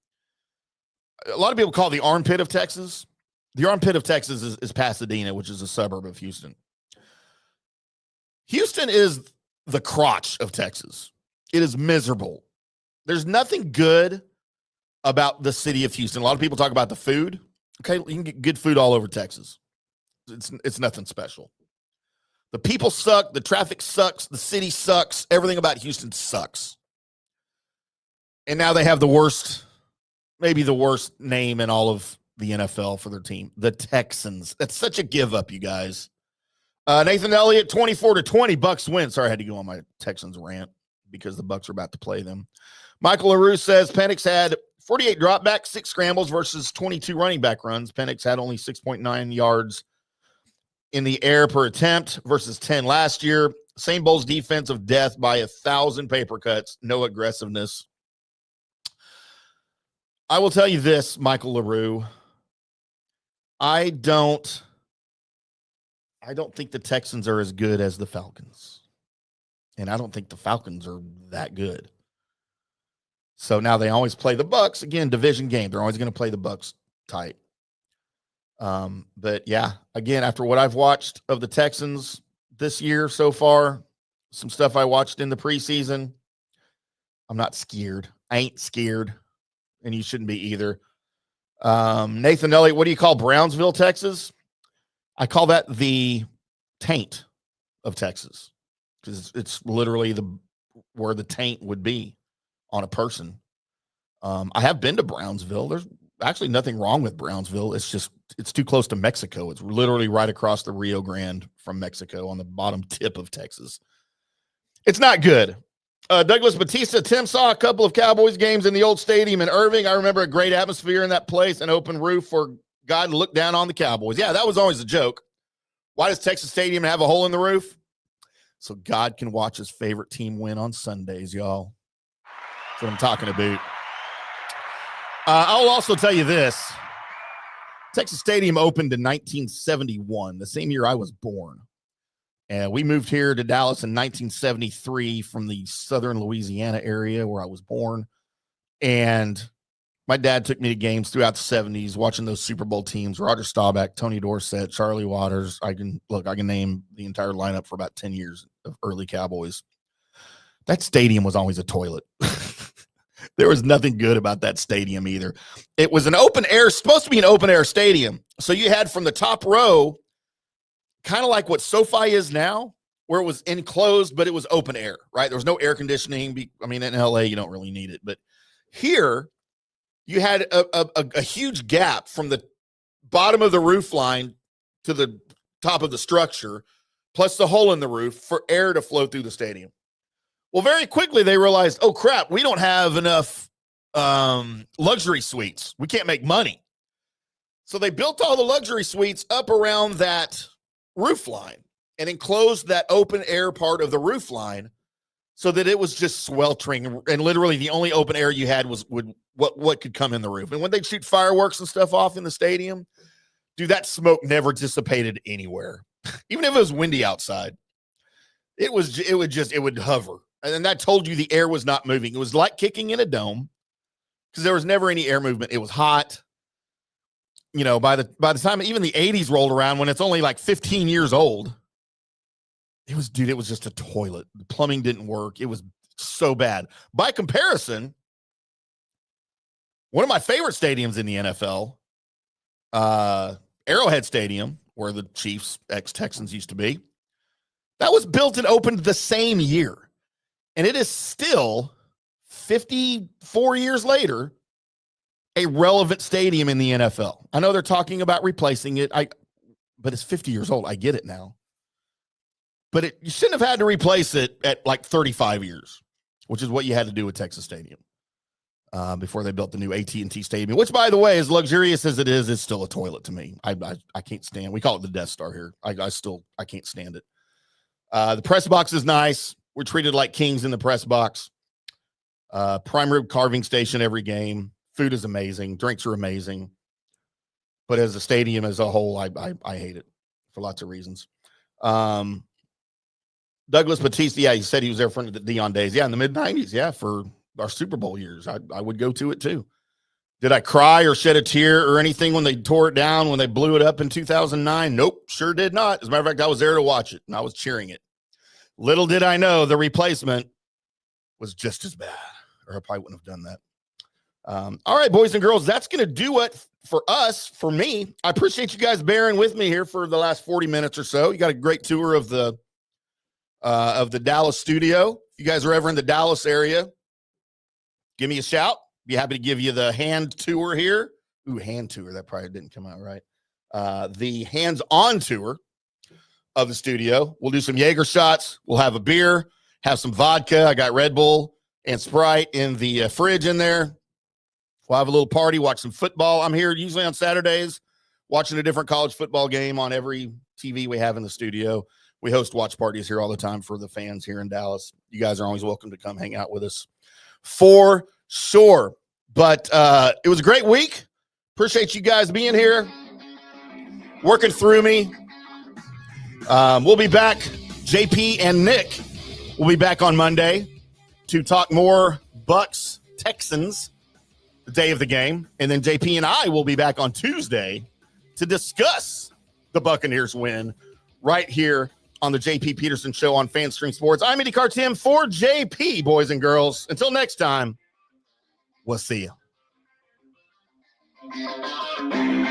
a lot of people call it the armpit of Texas. The armpit of Texas is Pasadena, which is a suburb of Houston. Houston is the crotch of Texas. It is miserable. There's nothing good about the city of Houston. A lot of people talk about the food. Okay, you can get good food all over Texas. It's nothing special. The people suck. The traffic sucks. The city sucks. Everything about Houston sucks. And now they have the worst, maybe the worst name in all of the NFL for their team, the Texans. That's such a give up, you guys. Nathan Elliott, 24-20, Bucs win. Sorry, I had to go on my Texans rant because the Bucs are about to play them. Michael LaRue says Penix had 48 dropbacks, 6 scrambles versus 22 running back runs. Penix had only 6.9 yards in the air per attempt versus 10 last year. Same Bowls defense of death by 1,000 paper cuts, no aggressiveness. I will tell you this, Michael LaRue. I don't think the Texans are as good as the Falcons. And I don't think the Falcons are that good. So now they always play the Bucs. Again, division game. They're always going to play the Bucs tight. But yeah, again, after what I've watched of the Texans this year so far, some stuff I watched in the preseason, I'm not scared. I ain't scared. And you shouldn't be either. Nathan Elliott, what do you call Brownsville, Texas? I call that the taint of Texas because it's literally where the taint would be on a person. I have been to Brownsville. There's actually nothing wrong with Brownsville. It's just, it's too close to Mexico. It's literally right across the Rio Grande from Mexico on the bottom tip of Texas. It's not good. Douglas Batista, Tim saw a couple of Cowboys games in the old stadium in Irving. I remember a great atmosphere in that place, an open roof for God to look down on the Cowboys. Yeah, that was always a joke. Why does Texas Stadium have a hole in the roof? So God can watch his favorite team win on Sundays, y'all. That's what I'm talking about. I'll also tell you this. Texas Stadium opened in 1971, the same year I was born. And we moved here to Dallas in 1973 from the southern Louisiana area where I was born. And my dad took me to games throughout the 70s, watching those Super Bowl teams, Roger Staubach, Tony Dorsett, Charlie Waters. I can name the entire lineup for about 10 years of early Cowboys. That stadium was always a toilet. There was nothing good about that stadium either. It was an open air, supposed to be an open air stadium. So you had from the top row, kind of like what SoFi is now, where it was enclosed, but it was open air, right? There was no air conditioning. I mean, in LA, you don't really need it. But here, you had a huge gap from the bottom of the roof line to the top of the structure, plus the hole in the roof for air to flow through the stadium. Well, very quickly they realized, oh, crap, we don't have enough luxury suites. We can't make money. So they built all the luxury suites up around that roof line and enclosed that open air part of the roof line so that it was just sweltering. And literally the only open air you had was what could come in the roof. And when they'd shoot fireworks and stuff off in the stadium, dude, that smoke never dissipated anywhere. Even if it was windy outside, it would hover. And that told you the air was not moving. It was like kicking in a dome because there was never any air movement. It was hot. You know, by the time even the 80s rolled around, when it's only like 15 years old, it was just a toilet. The plumbing didn't work. It was so bad. By comparison, one of my favorite stadiums in the NFL, Arrowhead Stadium, where the Chiefs, ex-Texans used to be, that was built and opened the same year. And it is still 54 years later, a relevant stadium in the NFL. I know they're talking about replacing it. But it's 50 years old. I get it now. But you shouldn't have had to replace it at like 35 years, which is what you had to do with Texas Stadium before they built the new AT&T Stadium, which, by the way, as luxurious as it is still a toilet to me. I can't stand. We call it the Death Star here. I can't stand it. The press box is nice. We're treated like kings in the press box. Prime rib carving station every game. Food is amazing. Drinks are amazing. But as a stadium as a whole, I hate it for lots of reasons. Douglas Batista, yeah, he said he was there for the Deion days. Yeah, in the mid-'90s. Yeah, for our Super Bowl years. I would go to it too. Did I cry or shed a tear or anything when they tore it down, when they blew it up in 2009? Nope, sure did not. As a matter of fact, I was there to watch it, and I was cheering it. Little did I know the replacement was just as bad, or I probably wouldn't have done that. All right, boys and girls, that's going to do it for us, for me. I appreciate you guys bearing with me here for the last 40 minutes or so. You got a great tour of the Dallas studio. If you guys are ever in the Dallas area, give me a shout. Be happy to give you the hand tour here. Ooh, hand tour. That probably didn't come out right. The hands-on tour of the studio. We'll do some Jaeger shots. We'll have a beer, have some vodka. I got Red Bull and Sprite in the fridge in there. We'll have a little party, watch some football. I'm here usually on Saturdays watching a different college football game on every TV we have in the studio. We host watch parties here all the time for the fans here in Dallas. You guys are always welcome to come hang out with us for sure. But it was a great week. Appreciate you guys being here, working through me. We'll be back. JP and Nick will be back on Monday to talk more Bucs Texans, the day of the game. And then JP and I will be back on Tuesday to discuss the Buccaneers win right here on the JP Peterson Show on FanStream Sports. I'm IndyCar Tim for JP, boys and girls. Until next time, we'll see you.